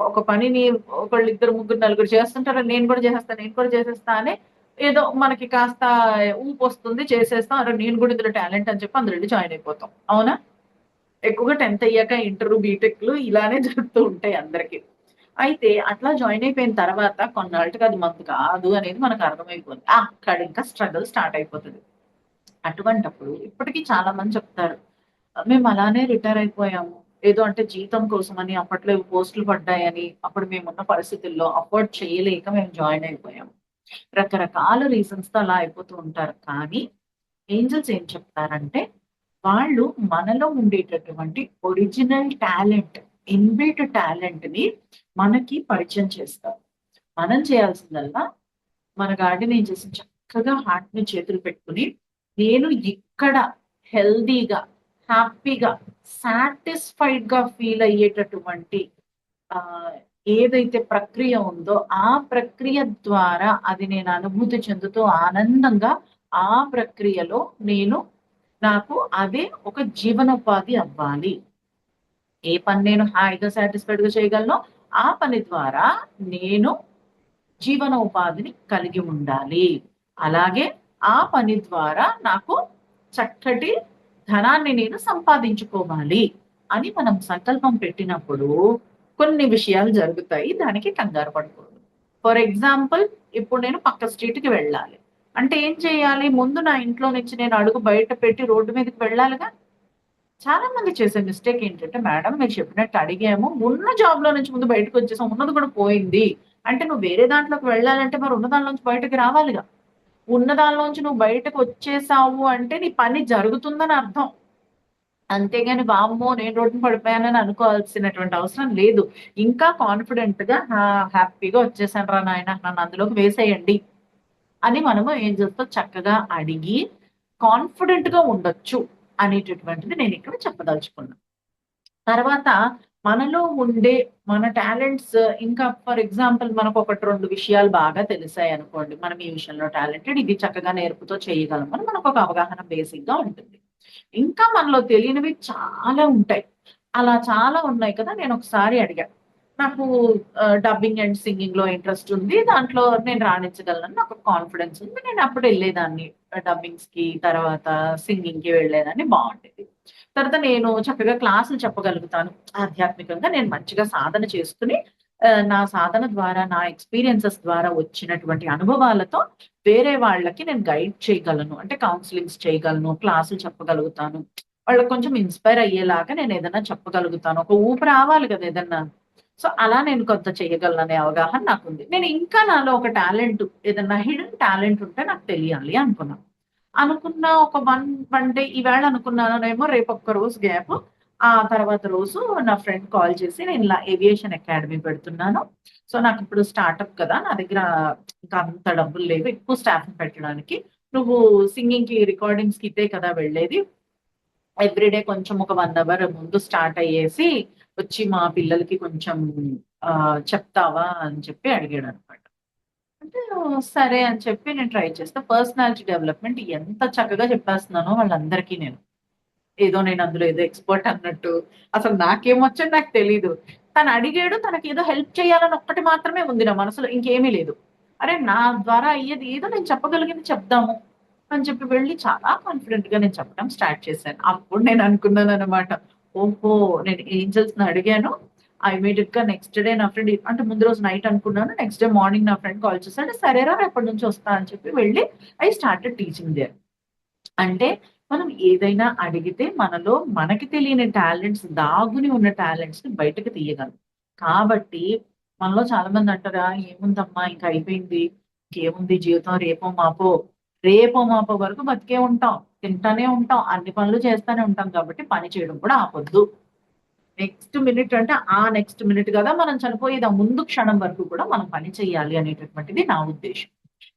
ఒక పనిని ఒకళ్ళు, ఇద్దరు, ముగ్గురు, నలుగురు చేస్తుంటారు. నేను కూడా చేసేస్తా, నేను కూడా చేసేస్తా అని ఏదో మనకి కాస్త ఊపొస్తుంది చేసేస్తాం. అరె! నేను కూడా ఇందులో టాలెంట్ అని చెప్పి అందులో ఎళ్లి జాయిన్ అయిపోతాం. అవునా? ఎక్కువగా 10థ్ అయ్యాక ఇంటరు, బీటెక్‌లు ఇలానే జరుగుతూ ఉంటాయి అందరికి. అయితే అట్లా జాయిన్ అయిపోయిన తర్వాత కొన్నాళ్ళకి అది మనకు కాదు అనేది మనకు అర్థమైపోద్ది. అక్కడ ఇంకా స్ట్రగల్ స్టార్ట్ అయిపోతది. అటువంటప్పుడు ఇప్పటికి చాలా మంది చెప్తారు. మేము అలానే రిటైర్ అయిపోయాము. ఏదో అంటే జీతం కోసమని అప్పట్లో ఇవి పోస్టులు పడ్డాయని, అప్పుడు మేమున్న పరిస్థితుల్లో అఫోర్డ్ చేయలేక మేము జాయిన్ అయిపోయాము. రకరకాల రీజన్స్‌తో అలా అయిపోతూ ఉంటారు. కానీ ఏంజెల్స్ ఏం చెప్తారంటే, వాళ్ళు మనలో ఉండేటటువంటి ఒరిజినల్ టాలెంట్, ఇన్‌బిల్ట్ టాలెంట్‌ని మనకి పరిచయం చేస్తారు. మనం చేయాల్సిందల్లా మన గార్డెన్ ఏంజెల్స్‌ని చక్కగా హార్ట్‌ని చేతులు పెట్టుకొని, నేను ఇక్కడ హెల్తీగా, హ్యాపీగా, సాటిస్ఫైడ్‌గా ఫీల్ అయ్యేటటువంటి ఆహ్, ఏదైతే ప్రక్రియ ఉందో, ఆ ప్రక్రియ ద్వారా అది నేను అనుభూతి చెందుతూ ఆనందంగా ఆ ప్రక్రియలో నేను నాకు అదే ఒక జీవనోపాధి అవ్వాలి. ఏ పని నేను హాయిగా సాటిస్ఫైడ్‌గా చేయగలనో, ఆ పని ద్వారా నేను జీవనోపాధిని కలిగి ఉండాలి. అలాగే ఆ పని ద్వారా నాకు చక్కటి ధనాన్ని నేను సంపాదించుకోవాలి అని మనం సంకల్పం పెట్టినప్పుడు కొన్ని విషయాలు జరుగుతాయి. దానికి కంగారు పడకూడదు. ఫర్ ఎగ్జాంపుల్ ఇప్పుడు నేను పక్క స్ట్రీట్‌కి వెళ్ళాలి. అంటే ఏం చేయాలి? ముందు నా ఇంట్లో నుంచి నేను అడుగు బయట పెట్టి రోడ్డు మీదకి వెళ్ళాలిగా. చాలా మంది చేసే మిస్టేక్ ఏంటంటే, మేడం మీరు చెప్పినట్టు అడిగాము. ఉన్న జాబ్‌లో నుంచి ముందు బయటకొచ్చేసాం. ఉన్నది కూడా పోయింది. అంటే నువ్వు వేరే దాంట్లోకి వెళ్ళాలంటే మరి ఉన్న దానిలోంచి బయటకి రావాలిగా. ఉన్న దానిలోంచి నువ్వు బయటకొచ్చేసావు అంటే నీ పని జరుగుతుందని అర్థం. అంతేగాని వామ్మో! నేను రోడ్డున పడిపోయానని అనుకోవాల్సినటువంటి అవసరం లేదు. ఇంకా కాన్ఫిడెంట్‌గా హ్యాపీగా వచ్చేసానురా నాయన నన్ను అందులోకి వేసేయండి అని మనము ఏంజెల్స్‌తో చక్కగా అడిగి కాన్ఫిడెంట్‌గా ఉండొచ్చు అనేటటువంటిది నేనిక్కడ చెప్పదలుచుకున్నా. తర్వాత మనలో ఉండే మన టాలెంట్స్ ఇంకా ఫర్ ఎగ్జాంపుల్ మనకొకటి 2 విషయాలు బాగా తెలిసాయనుకోండి. మనం ఈ విషయంలో టాలెంటెడ్ ఇది చక్కగా నేర్పుతో చేయగలం అని మనకొక అవగాహన బేసిక్‌గా ఉంటుంది. ఇంకా మనలో తెలియనివి చాలా ఉంటాయి. అలా చాలా ఉన్నాయి కదా! నేనొకసారి అడిగా. నాకు డబ్బింగ్ అండ్ సింగింగ్‌లో ఇంట్రెస్ట్ ఉంది. దాంట్లో నేను రాణించగలనని నాకు కాన్ఫిడెన్స్ ఉంది. నేనప్పుడు ఎళ్ళేదాన్ని. డబ్బింగ్స్‌కి తర్వాత సింగింగ్‌కి వెళ్ళేదాన్ని బావుండేది. తర్వాత నేను చక్కగా క్లాసులు చెప్పగలుగుతాను. ఆధ్యాత్మికంగా నేను మంచిగా సాధన చేసుకొని నా సాధన ద్వారా, నా ఎక్స్‌పీరియన్సెస్ ద్వారా వచ్చినటువంటి అనుభవాలతో వేరే వాళ్ళకి నేను గైడ్ చేయగలను. అంటే కౌన్సెలింగ్స్ చేయగలను, క్లాసులు చెప్పగలుగుతాను. వాళ్ళకి కొంచెం ఇన్‌స్పైర్ అయ్యేలాగా నేనేదన్నా చెప్పగలుగుతాను. ఒక ఊపు రావాలి కదా! ఏదన్నా. సో, అలా నేను కొంత చేయగలననే అవగాహన నాకుంది. నేను ఇంకా నాలో ఒక టాలెంట్ ఏదన్నా హిడెన్ టాలెంట్ ఉంటే నాకు తెలియాలి అనుకున్నా. అనుకున్న ఒక 1 డే ఈవేళ అనుకున్నానేమో రేపొక్క రోజు గ్యాప్. ఆ తర్వాత రోజు నా ఫ్రెండ్ కాల్ చేసి, "నేను ఇలా ఏవియేషన్ అకాడమీ పెడుతున్నాను. సో, నాకిప్పుడు స్టార్టప్ కదా! నా దగ్గర ఇంకా అంత డబ్బులు లేవు ఎక్కువ స్టాఫ్‌ని పెట్టడానికి. నువ్వు సింగింగ్‌కి, రికార్డింగ్స్‌కి ఇదే కదా వెళ్ళేది. ఎవ్రీడే కొంచెం ఒక 1 అవర్ ముందు స్టార్ట్ అయ్యేసి, వచ్చి మా పిల్లలకి కొంచెం చెప్తావా?" అని చెప్పి అడిగాడనమాట. అంటే సరే అని చెప్పి నేను ట్రై చేస్తా. పర్సనాలిటీ డెవలప్‌మెంట్ ఎంత చక్కగా చెప్పేస్తున్నానో వాళ్ళందరికీ నేను. ఏదో నేను అందులో ఏదో ఎక్స్‌పర్ట్ అన్నట్టు. అసలు నాకేమొచ్చో నాకు తెలీదు. తను అడిగాడు. తనకేదో హెల్ప్ చేయాలని ఒక్కటి మాత్రమే ఉంది నా మనసులో. ఇంకేమీ లేదు. అరే! నా ద్వారా అయ్యేది ఏదో నేను చెప్పగలిగింది చెప్దాము అని చెప్పి వెళ్లి చాలా కాన్ఫిడెంట్‌గా నేను చెప్పడం స్టార్ట్ చేశాను. అప్పుడు నేను అనుకున్నాననమాట. ఓహో! నేను ఏంజెల్స్‌ని అడిగాను. ఇమ్మీడియేట్‌గా నెక్స్ట్ డే నా ఫ్రెండ్ అంటే ముందు రోజు నైట్ అనుకున్నాను. నెక్స్ట్ డే మార్నింగ్ నా ఫ్రెండ్ కాల్ చేసాడు. సరేరా రేపటి నుంచి వస్తా అని చెప్పి వెళ్లి ఐ స్టార్టెడ్ టీచింగ్ దేర్. అంటే మనం ఏదైనా అడిగితే మనలో మనకి తెలియని టాలెంట్స్ దాగుని ఉన్న టాలెంట్స్‌ని బయటకి తీయగలం. కాబట్టి మనలో చాలా మంది అంటారా ఏముందమ్మా ఇంక అయిపోయింది. ఇంకేముంది జీవితం రేపో మాపో వరకు బతికే ఉంటాం. తింటానే ఉంటాం. అన్ని పనులు చేస్తానే ఉంటాం కాబట్టి పని చేయడం కూడా ఆపొద్దు. నెక్స్ట్ మినిట్ అంటే ఆ నెక్స్ట్ మినిట్ గదా మనం చనిపోయేది. ఆ ముందు క్షణం వరకు కూడా మనం పని చేయాలి అనేటటువంటిది నా ఉద్దేశ్యం.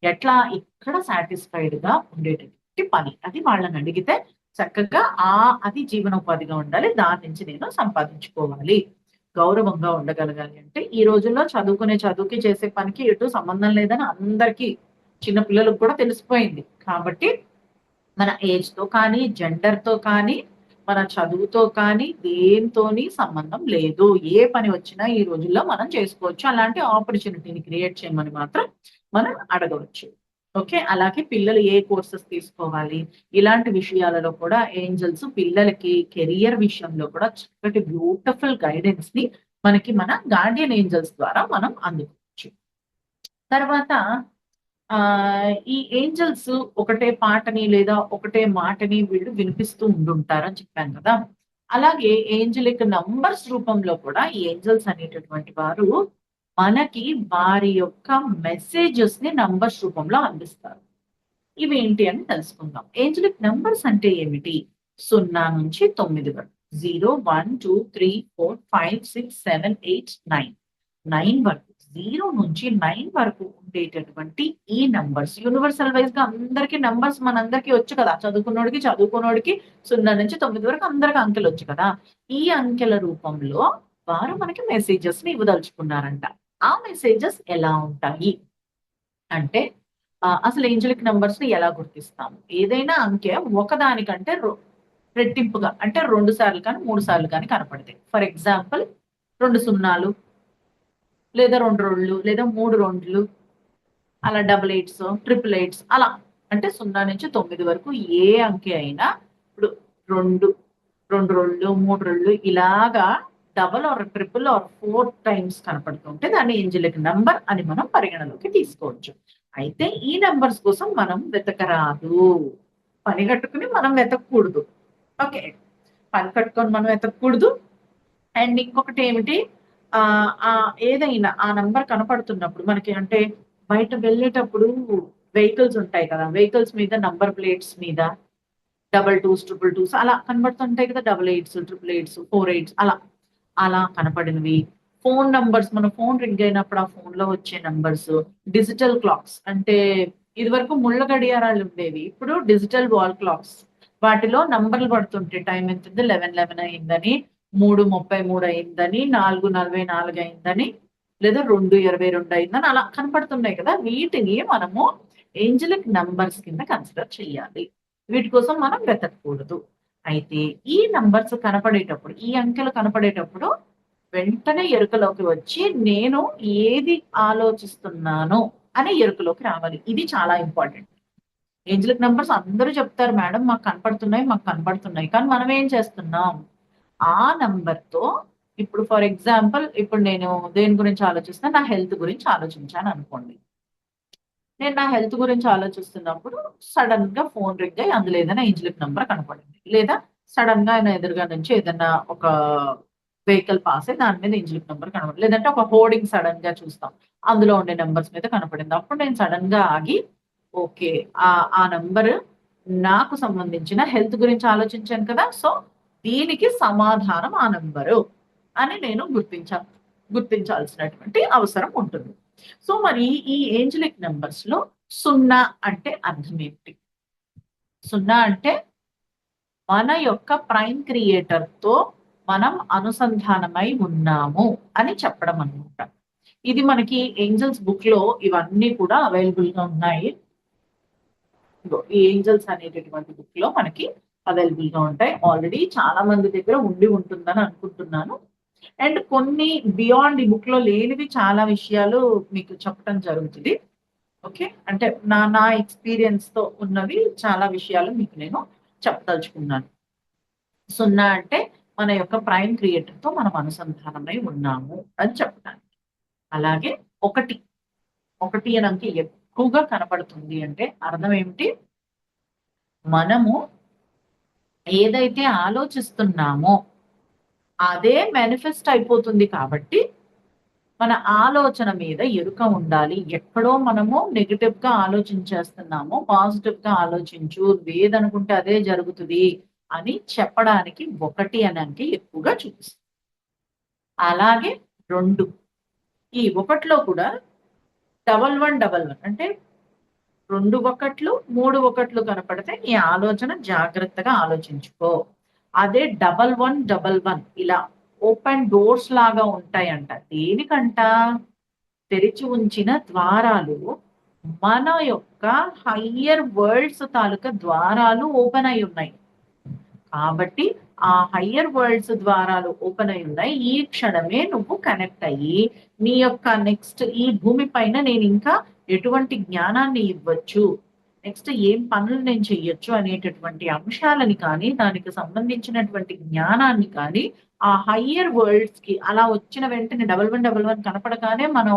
ఎట్లా ఇక్కడ సాటిస్ఫైడ్‌గా ఉండేటటువంటి పని. అది వాళ్ళనడిగితే చక్కగా అది జీవనోపాధిగా ఉండాలి. దాని నుంచి నేను సంపాదించుకోవాలి. గౌరవంగా ఉండగలగాలి అంటే ఈ రోజుల్లో చదువుకునే చదువుకి చేసే పనికి ఎటు సంబంధం లేదని అందరికీ చిన్న పిల్లలకి కూడా తెలిసిపోయింది. కాబట్టి మన ఏజ్‌తో కానీ, జెండర్‌తో కానీ, మన చదువుతో కానీ దేనితోని సంబంధం లేదు. ఏ పని వచ్చినా ఈ రోజుల్లో మనం చేసుకోవచ్చు. అలాంటి ఆపర్చునిటీని క్రియేట్ చేయమని మాత్రం మనం అడగవచ్చు. ఓకే. అలాగే పిల్లలు ఏ కోర్సెస్ తీసుకోవాలి, ఇలాంటి విషయాలలో కూడా ఏంజెల్స్ పిల్లలకి కెరియర్ విషయంలో కూడా చక్కటి బ్యూటిఫుల్ గైడెన్స్‌ని మనకి మన గార్డియన్ ఏంజెల్స్ ద్వారా మనం అందుకోవచ్చు. తర్వాత ఈ ఏంజెల్స్ ఒకటే పాటని లేదా ఒకటే మాటని వీళ్ళు వినిపిస్తూ ఉండుంటారని చెప్పాను కదా! అలాగే ఏంజెలిక్ నంబర్స్ రూపంలో కూడా ఈ ఏంజెల్స్ అనేటటువంటి వారు మనకి వారి యొక్క మెసేజెస్‌ని నంబర్స్ రూపంలో అందిస్తారు. ఇవేంటి అని తెలుసుకుందాం. ఏంజెలిక్ నంబర్స్ అంటే ఏమిటి? 0-9 వరకు. 0, 1, 2, 3, 4, 5, 6, 7, 8, 9. 9 వరకు. 0 నుంచి 9 వరకు ఉండేటటువంటి ఈ నంబర్స్ యూనివర్సల్ వైస్‌గా అందరికి నంబర్స్ మనందరికీ వచ్చు కదా! చదువుకున్నోడికి, చదువుకోనోడికి 0-9 వరకు అందరికి అంకెలొచ్చు కదా! ఈ అంకెల రూపంలో వారు మనకి మెసేజెస్‌ని ఇవ్వదలుచుకున్నారంట. ఆ మెసేజెస్ ఎలా ఉంటాయి? అంటే అసలు ఏంజెలిక్ నంబర్స్‌ని ఎలా గుర్తిస్తాము? ఏదైనా అంకె ఒకదానికంటే రెట్టింపుగా అంటే 2 సార్లు కానీ, 3 సార్లు కానీ కనపడతాయి. ఫర్ ఎగ్జాంపుల్ 2 సున్నాలు లేదా 2 రోళ్ళు లేదా 3 రొండ్లు అలా డబుల్ ఎయిట్సో, ట్రిపుల్ ఎయిట్స్ అలా. అంటే 0-9 వరకు ఏ అంకె అయినా ఇప్పుడు 2, 2 రోళ్ళు, 3 రోళ్ళు ఇలాగా double or triple or 4 times కనపడుతుంటే దాన్ని ఏంజెలిక్ నంబర్ అని మనం పరిగణలోకి తీసుకోవచ్చు. అయితే ఈ నంబర్స్ కోసం మనం వెతకరాదు. పని గట్టుకొని మనం వెతకకూడదు. ఓకే. పని కట్టుకొని మనం వెతకకూడదు. అండ్ ఇంకొకటేమిటి ఏదైనా ఆ నంబర్ కనపడుతున్నప్పుడు మనకి అంటే బయట వెళ్ళేటప్పుడు వెహికల్స్ ఉంటాయి కదా! వెహికల్స్ మీద నంబర్ ప్లేట్స్ మీద డబుల్ టూస్, ట్రిపుల్ టూస్ అలా కనబడుతుంటాయి కదా! Double eights, triple eights, four eights అలా. అలా కనపడినవి. ఫోను నంబర్స్ మన ఫోను రింగ్ అయినప్పుడు ఆ ఫోనులో వచ్చే నంబర్స్, డిజిటల్ క్లాక్స్ అంటే ఇదివరకు ముళ్ళ గడియారాలుండేవి. ఇప్పుడు డిజిటల్ వాల్ క్లాక్స్. వాటిలో నంబర్లు పడుతుంటాయి. టైమ్ ఎంతుంది 11:11 అయిందని, 3:33 అయిందని, 4:44 అయిందని, లేదా 2:22 అయిందని అలా కనపడుతున్నాయి కదా! వీటిని మనము ఏంజెలిక్ నంబర్స్ కింద కన్సిడర్ చేయాలి. వీటి కోసం మనం వెతకకూడదు. అయితే ఈ నంబర్స్ కనపడేటప్పుడు, ఈ అంకెలు కనపడేటప్పుడు వెంటనే ఎరుకలోకి వచ్చి నేను ఏది ఆలోచిస్తున్నానో అని ఎరుకలోకి రావాలి. ఇది చాలా ఇంపార్టెంట్. ఏంజెలిక్ నంబర్స్ అందరూ చెప్తారు మేడం మాకు కనపడుతున్నాయి, మాకు కనపడుతున్నాయి. కానీ మనం ఏం చేస్తున్నాం? ఆ నంబర్‌తో ఇప్పుడు ఫర్ ఎగ్జాంపుల్ ఇప్పుడు నేను దేని గురించి ఆలోచిస్తున్నా? నా హెల్త్ గురించి ఆలోచించాననుకోండి. నేను నా హెల్త్ గురించి ఆలోచిస్తున్నప్పుడు సడెన్‌గా ఫోన్ రింగ్ అయ్యి అందులో ఏదైనా ఏంజెలిక్ నంబర్ కనపడింది. లేదా సడెన్‌గా ఆయన ఎదురుగా నుంచి ఏదన్నా ఒక వెహికల్ పాస్ అయ్యి దాని మీద ఏంజెలిక్ నంబర్ కనపడింది. లేదంటే ఒక హోర్డింగ్ సడెన్‌గా చూస్తాం. అందులో ఉండే నంబర్స్ మీద కనపడింది. అప్పుడు నేను సడెన్‌గా ఆగి ఓకే. ఆ నంబర్ నాకు సంబంధించిన హెల్త్ గురించి ఆలోచించాను కదా! సో, దీనికి సమాధానం ఆ నంబరు అని నేను గుర్తించాల్సినటువంటి అవసరం ఉంటుంది. సో మరి ఈ ఏంజలిక్ నంబర్స్ లో 0 అంటే అర్థం ఏంటి? 0 అంటే మన యొక్క ప్రైమ్ క్రియేటర్ తో మనం అనుసంధానమై ఉన్నాము అని చెప్పడం అన్నమాట. ఇది మనకి ఏంజెల్స్ బుక్ లో ఇవన్నీ కూడా అవైలబుల్ గా ఉన్నాయి. ఈ ఏంజెల్స్ అనేటటువంటి బుక్ లో మనకి అవైలబుల్ గా ఉంటాయి. ఆల్రెడీ చాలా మంది దగ్గర ఉంటుందని అనుకుంటున్నాను. అండ్ కొన్ని బియాండ్ ఈ బుక్ లో లేనివి చాలా విషయాలు మీకు చెప్పడం జరుగుతుంది. ఓకే, అంటే నా ఎక్స్పీరియన్స్ తో ఉన్నవి చాలా విషయాలు మీకు నేను చెప్పదలుచుకున్నాను. 0 అంటే మన యొక్క ప్రైమ్ క్రియేటర్ తో మనం అనుసంధానమై ఉన్నాము అని చెప్పడానికి. అలాగే 1 అనే అంకె ఎక్కువగా కనపడుతుంది అంటే అర్థం ఏమిటి? మనము ఏదైతే ఆలోచిస్తున్నామో అదే మేనిఫెస్ట్ అయిపోతుంది కాబట్టి మన ఆలోచన మీద ఎరుక ఉండాలి. ఎక్కడో మనము నెగెటివ్ గా ఆలోచించేస్తున్నాము, పాజిటివ్ గా ఆలోచించు, నువ్వేదనుకుంటే అదే జరుగుతుంది అని చెప్పడానికి 1 అనే అంకె ఎక్కువగా చూపిస్తుంది. అలాగే 2 ఈ 1లో కూడా 1111 అంటే 2 1లు 3 1లు కనపడితే నీ ఆలోచన జాగ్రత్తగా ఆలోచించుకో. అదే 1111 ఇలా ఓపెన్ డోర్స్ లాగా ఉంటాయంట. దేనికంట? తెరిచి ఉంచిన ద్వారాలు మన యొక్క హయ్యర్ వరల్డ్స్ తాలూకా ద్వారాలు ఓపెన్ అయి ఉన్నాయి. కాబట్టి ఆ హయ్యర్ వరల్డ్స్ ద్వారాలు ఓపెన్ అయి ఉన్నాయి. ఈ క్షణమే నువ్వు కనెక్ట్ అయ్యి నీ యొక్క నెక్స్ట్ ఈ భూమి పైన నేను ఇంకా ఎటువంటి జ్ఞానాన్ని ఇవ్వచ్చు, నెక్స్ట్ ఏం పనులు నేను చెయ్యొచ్చు అనేటటువంటి అంశాలని కానీ దానికి సంబంధించినటువంటి జ్ఞానాన్ని కానీ ఆ హయ్యర్ వరల్డ్స్ కి అలా వచ్చిన వెంటనే 1111 కనపడగానే మనం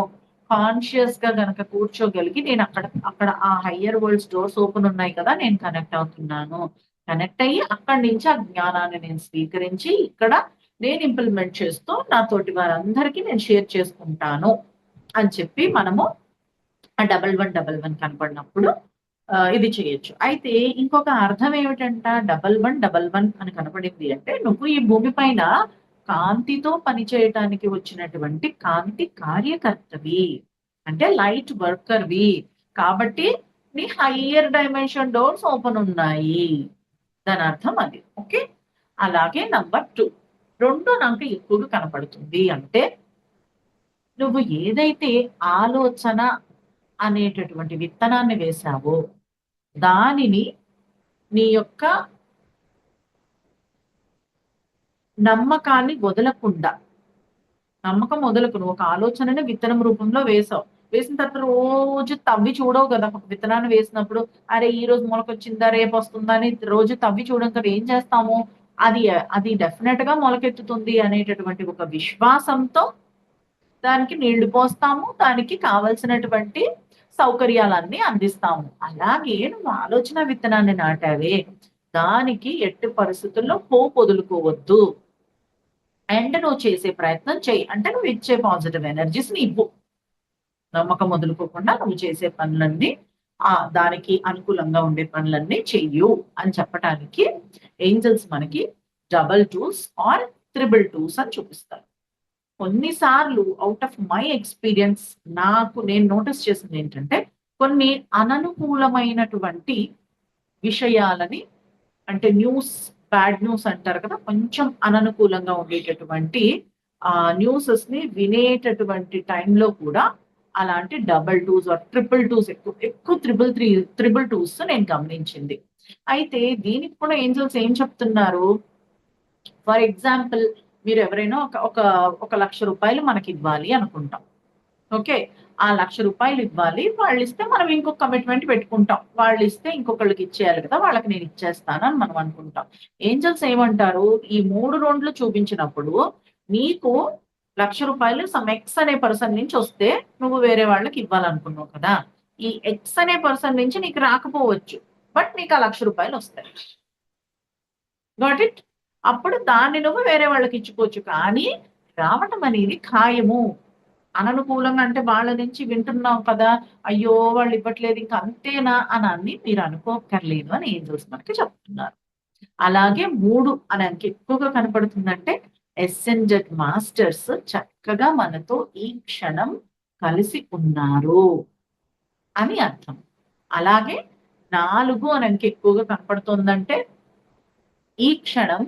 కాన్షియస్ గా గనక కూర్చోగలిగి నేను అక్కడ ఆ హయ్యర్ వరల్డ్స్ డోర్స్ ఓపెన్ ఉన్నాయి కదా, నేను కనెక్ట్ అవుతున్నాను. కనెక్ట్ అయ్యి అక్కడి నుంచి ఆ జ్ఞానాన్ని నేను స్వీకరించి ఇక్కడ నేను ఇంప్లిమెంట్ చేస్తూ నా తోటి వారందరికీ నేను షేర్ చేసుకుంటాను అని చెప్పి మనము ఆ 1111 కనపడినప్పుడు ఇది చేయొచ్చు. అయితే ఇంకొక అర్థం ఏమిటంట? 1111 అని కనపడింది అంటే నువ్వు ఈ భూమి పైన కాంతితో పనిచేయటానికి వచ్చినటువంటి కాంతి కార్యకర్తవి, అంటే లైట్ వర్కర్వి. కాబట్టి నీ హయ్యర్ డైమెన్షన్ డోర్స్ ఓపెన్ ఉన్నాయి. దాని అర్థం అది. ఓకే, అలాగే నంబర్ 2 నాకు ఎక్కువగా కనపడుతుంది అంటే నువ్వు ఏదైతే ఆలోచన అనేటటువంటి విత్తనాన్ని వేశావో దానిని నీ యొక్క నమ్మకాన్ని వదలకుండా, నమ్మకం వదలకు. నువ్వు ఒక ఆలోచనని విత్తనం రూపంలో వేసావు. వేసిన తర్వాత రోజు తవ్వి చూడవు కదా! ఒక విత్తనాన్ని వేసినప్పుడు అరే ఈ రోజు మొలకొచ్చిందా, రేపు వస్తుందా అని రోజు తవ్వి చూడడం కదా. ఏం చేస్తాము? అది అది డెఫినెట్ గా మొలకెత్తుతుంది అనేటటువంటి ఒక విశ్వాసంతో దానికి నీళ్లు పోస్తాము. దానికి కావలసినటువంటి సౌకర్యాలన్నీ అందిస్తాము. అలాగే నువ్వు ఆలోచన విత్తనాన్ని నాటావే, దానికి ఎట్టి పరిస్థితుల్లో హోప్ వదులుకోవద్దు. అండ్ నువ్వు చేసే ప్రయత్నం చెయ్యి. అంటే నువ్వు ఇచ్చే పాజిటివ్ ఎనర్జీస్ ని ఇవ్వు. నమ్మకం వదులుకోకుండా నువ్వు చేసే పనులన్నీ దానికి అనుకూలంగా ఉండే పనులన్నీ చెయ్యు అని చెప్పటానికి ఏంజెల్స్ మనకి 222s ఆర్ 222s అని చూపిస్తారు. కొన్నిసార్లు ఔట్ ఆఫ్ మై ఎక్స్‌పీరియన్స్ నేను నోటీస్ చేసింది ఏంటంటే, కొన్ని అననుకూలమైనటువంటి విషయాలని అంటే బ్యాడ్ న్యూస్ అంటారు కదా! కొంచెం అననుకూలంగా ఉండేటటువంటి న్యూసెస్‌ని వినేటటువంటి టైంలో కూడా అలాంటి 222s ఆర్ 222s ఎక్కువ 333 నేను గమనించింది. అయితే దీనికి కూడా ఏంజెల్స్ ఏం చెప్తున్నారు? ఫర్ ఎగ్జాంపుల్ మీరు ఎవరైనా ఒక ₹1,00,000 మనకివ్వాలి అనుకుంటాం. ఓకే, ఆ ₹1,00,000 ఇవ్వాలి. వాళ్ళిస్తే మనం ఇంకొక కమిట్మెంట్ పెట్టుకుంటాం. వాళ్ళిస్తే ఇంకొకళ్ళకి ఇచ్చేయాలి కదా! వాళ్ళకి నేను ఇచ్చేస్తాను అని మనం అనుకుంటాం. ఏంజెల్స్ ఏమంటారు? ఈ 3 రౌండ్‌లు చూపించినప్పుడు నీకు ₹1,00,000 సమ్ ఎక్స్ అనే పర్సన్ నుంచి వస్తే నువ్వు వేరే వాళ్ళకి ఇవ్వాలనుకున్నావు కదా! ఈ ఎక్స్ అనే పర్సన్ నుంచి నీకు రాకపోవచ్చు. బట్ నీకు ఆ ₹1,00,000 వస్తాయి. Got it? అప్పుడు దాన్ని నువ్వు వేరే వాళ్ళకి ఇచ్చుకోవచ్చు. కానీ రావటం అనేది ఖాయము. అననుకూలంగా అంటే వాళ్ళ నుంచి వింటున్నాం కదా! అయ్యో! వాళ్ళు ఇవ్వట్లేదు ఇంక అంతేనా అని మీరు అనుకోక్కర్లేదు అని ఏంజెల్స్ మనకి చెప్తున్నారు. అలాగే 3 అనే అంకె ఎక్కువగా కనపడుతుందంటే అసెండెడ్ మాస్టర్స్ చక్కగా మనతో ఈ క్షణం కలిసి ఉన్నారు అని అర్థం. అలాగే 4 అనే అంకె ఎక్కువగా కనపడుతోందంటే ఈ క్షణం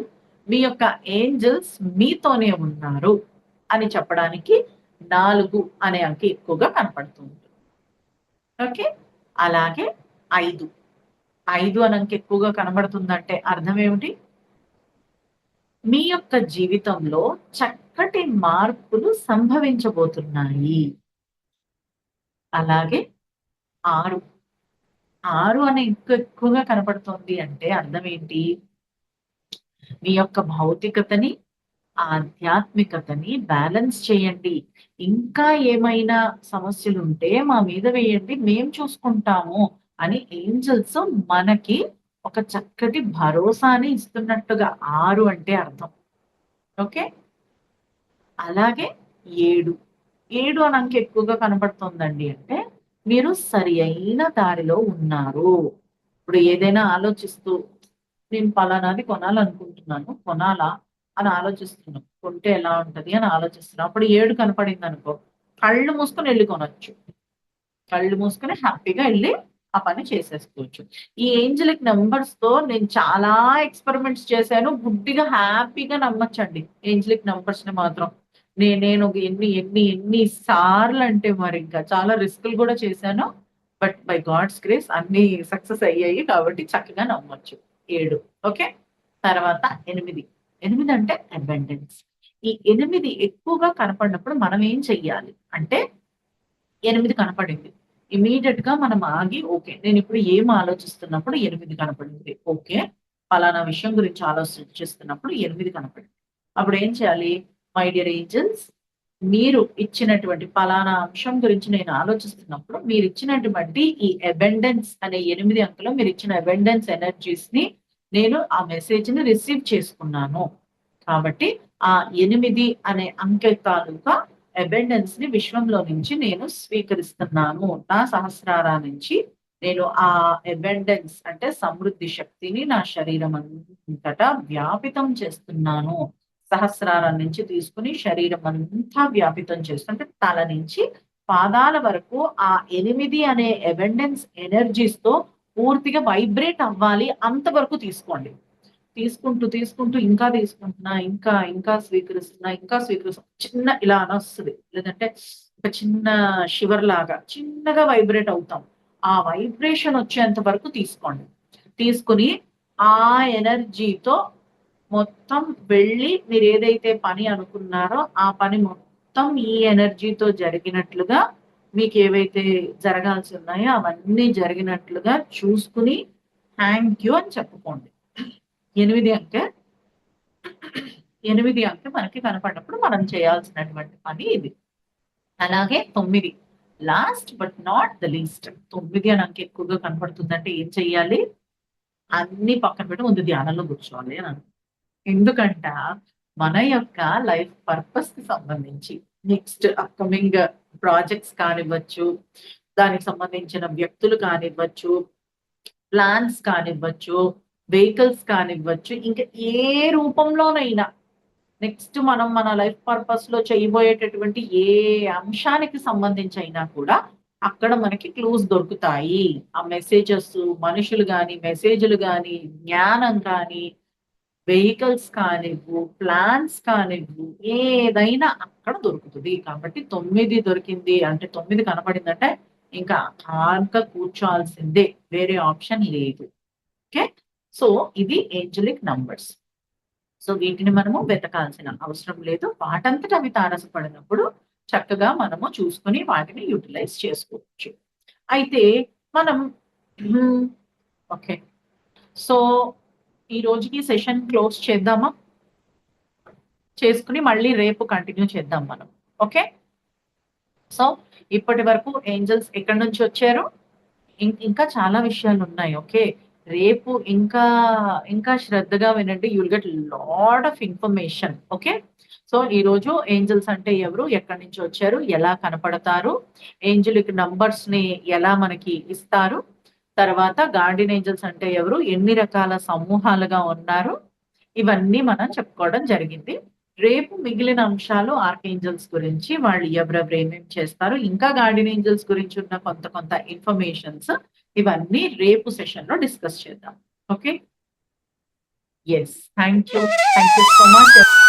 మీ యొక్క ఏంజెల్స్ మీతోనే ఉన్నారు అని చెప్పడానికి 4 అనే అంకె ఎక్కువగా కనపడుతుంది. ఓకే. అలాగే 5 అనే అంకె ఎక్కువగా కనబడుతుందంటే అర్థం ఏమిటి? మీ యొక్క జీవితంలో చక్కటి మార్పులు సంభవించబోతున్నాయి. అలాగే 6 అనే ఎక్కువగా కనపడుతోంది అంటే అర్థం ఏంటి? మీ యొక్క భౌతికతని, ఆధ్యాత్మికతని బ్యాలెన్స్ చేయండి. ఇంకా ఏమైనా సమస్యలుంటే మా మీద వేయండి. మేము చూసుకుంటాము అని ఏంజెల్స్ మనకి ఒక చక్కటి భరోసాని ఇస్తున్నట్టుగా 6 అంటే అర్థం. ఓకే. అలాగే 7 అనే అంకె ఎక్కువగా కనపడుతోందండి అంటే మీరు సరి అయిన దారిలో ఉన్నారు. ఇప్పుడు ఏదైనా ఆలోచిస్తూ నేను పలానాది కొనాలనుకుంటున్నాను. కొనాలా? అని ఆలోచిస్తున్నాం. కొంటే ఎలా ఉంటది అని ఆలోచిస్తున్నాం. అప్పుడు 7 కనపడిందనుకో, కళ్ళు మూసుకొని ఎళ్లి కొనొచ్చు. కళ్ళు మూసుకొని హ్యాపీగా ఎళ్లి ఆ పని చేసేసుకోవచ్చు. ఈ ఏంజెలిక్ నంబర్స్‌తో నేను చాలా ఎక్స్‌పెరిమెంట్స్ చేశాను. గుడ్డిగా హ్యాపీగా నమ్మొచ్చండి. ఏంజెలిక్ నంబర్స్‌ని మాత్రం. నేను ఎన్ని సార్లంటే మరింక చాలా రిస్కులు గూడా చేశాను. బట్ బై గాడ్స్ గ్రేస్ అన్నీ సక్సెస్ అయ్యాయి. కాబట్టి చక్కగా నమ్మొచ్చు. 7 ఓకే. తర్వాత 8. 8 అంటే అబండెన్స్. ఈ 8 ఎక్కువగా కనపడినప్పుడు మనం ఏం చెయ్యాలి? అంటే 8 కనపడింది. ఇమ్మీడియేట్‌గా మనం ఆగి ఓకే. నేనిప్పుడు ఏం ఆలోచిస్తున్నప్పుడు 8 కనపడింది. ఓకే. పలానా విషయం గురించి ఆలోచించిస్తున్నప్పుడు 8 కనపడింది. అప్పుడేం చేయాలి? మై డియర్ ఏంజెల్స్ మీరు ఇచ్చినటువంటి పలానా అంశం గురించి నేను ఆలోచిస్తున్నప్పుడు మీరిచ్చినటువంటి ఈ అబండెన్స్ అనే 8 అంకెలో మీరిచ్చిన అబండెన్స్ ఎనర్జీస్‌ని నేను ఆ మెసేజ్‌ని రిసీవ్ చేసుకున్నాను. కాబట్టి ఆ 8 అనే అంకె తాలూకా అబండెన్స్‌ని విశ్వంలో నుంచి నేను స్వీకరిస్తున్నాను. నా సహస్రారా నుంచి నేను ఆ అబండెన్స్ అంటే సమృద్ధి శక్తిని నా శరీరం అంతటా వ్యాపితం చేస్తున్నాను. సహస్రారం నుంచి తీసుకొని శరీరం అంతా వ్యాపితం చేస్తూ అంటే తల నుంచి పాదాల వరకు ఆ 8 అనే అబండెన్స్ ఎనర్జీస్‌తో పూర్తిగా వైబ్రేట్ అవ్వాలి అంతవరకు తీసుకోండి. తీసుకుంటూ ఇంకా తీసుకుంటున్నా, ఇంకా స్వీకరిస్తున్నా. చిన్న ఇలా అనొస్తది. లేదంటే ఒక చిన్న షివర్ లాగా చిన్నగా వైబ్రేట్ అవుతాం. ఆ వైబ్రేషన్ వచ్చేంత వరకు తీసుకోండి. తీసుకొని ఆ ఎనర్జీతో మొత్తం వెళ్ళి మీరేదైతే పని అనుకున్నారో, ఆ పని మొత్తం ఈ ఎనర్జీతో జరిగినట్లుగా మీకేవైతే జరగాల్సి ఉన్నాయో అవన్నీ జరిగినట్లుగా చూసుకొని థాంక్ యూ అని చెప్పుకోండి. 8 అంకె 8 అంకె మనకి కనపడినప్పుడు మనం చేయాల్సినటువంటి పని ఇది. అలాగే 9 last but not the least 9 అనే అంకె ఎక్కువగా కనపడుతుందంటే ఏం చెయ్యాలి? అన్నీ పక్కన పెట్టి ముందు ధ్యానంలో కూర్చోవాలి అని ఎందుకంట మన యొక్క లైఫ్ పర్పస్‌కి సంబంధించి నెక్స్ట్ అప్‌కమింగ్ ప్రాజెక్ట్స్ కానివ్వచ్చు, దానికి సంబంధించిన వ్యక్తులు కానివ్వచ్చు, ప్లాన్స్ కానివ్వచ్చు, వెహికల్స్ కానివ్వచ్చు, ఇంకా ఏ రూపంలోనైనా నెక్స్ట్ మనం మన లైఫ్ పర్పస్‌లో చేయబోయేటటువంటి ఏ అంశానికి సంబంధించైనా కూడా అక్కడ మనకి క్లూస్ దొరుకుతాయి. ఆ మెసేజెస్, మనుషులు గాని, మెసేజ్‌లు గాని, జ్ఞానం కానీ, వెహికల్స్ కానివ్వు, ప్లాన్స్ కానివ్వు, ఏదైనా అక్కడ దొరుకుతది. కాబట్టి 9 దొరికింది అంటే 9 కనపడిందంటే ఇంకా హాయిగా కూర్చోవాల్సిందే. వేరే ఆప్షన్ లేదు. ఓకే. సో, ఇది ఏంజెలిక్ నంబర్స్. సో, వీటిని మనము వెతకాల్సిన అవసరం లేదు. వాటంతట అవి తారసపడినప్పుడు చక్కగా మనము చూసుకొని వాటిని యుటిలైజ్ చేసుకోవచ్చు. అయితే మనం హ్మ్. ఓకే. సో, ఈ రోజుకి సెషన్ క్లోజ్ చేద్దామా? చేసుకొని మళ్ళీ రేపు కంటిన్యూ చేద్దాం మనం. ఓకే. సో, ఇప్పటి వరకు ఏంజెల్స్ ఎక్కడి నుంచొచ్చారు? ఇంకా చాలా విషయాలున్నాయి. ఓకే. రేపు ఇంకా శ్రద్ధగా వినండి. You will get lot of information. Okay. So, ఈరోజు ఏంజెల్స్ అంటే ఎవరు? ఎక్కడి నుంచి వచ్చారు? ఎలా కనపడతారు? ఏంజెలిక్ నంబర్స్‌ని ఎలా మనకి ఇస్తారు? తర్వాత గార్డియన్ ఏంజెల్స్ అంటే ఎవరు? ఎన్ని రకాల సమూహాలుగా ఉన్నారు? ఇవన్నీ మనం చెప్పుకోవడం జరిగింది. రేపు మిగిలిన అంశాలు ఆర్కేంజెల్స్ గురించి, వాళ్ళు ఎవరెవరు ఏమేమి చేస్తారు, ఇంకా గార్డియన్ ఏంజెల్స్ గురించి ఉన్న కొంత కొంత ఇన్ఫర్మేషన్స్ ఇవన్నీ రేపు సెషన్‌లో డిస్కస్ చేద్దాం. Okay. Yes. Thank you. Thank you so much.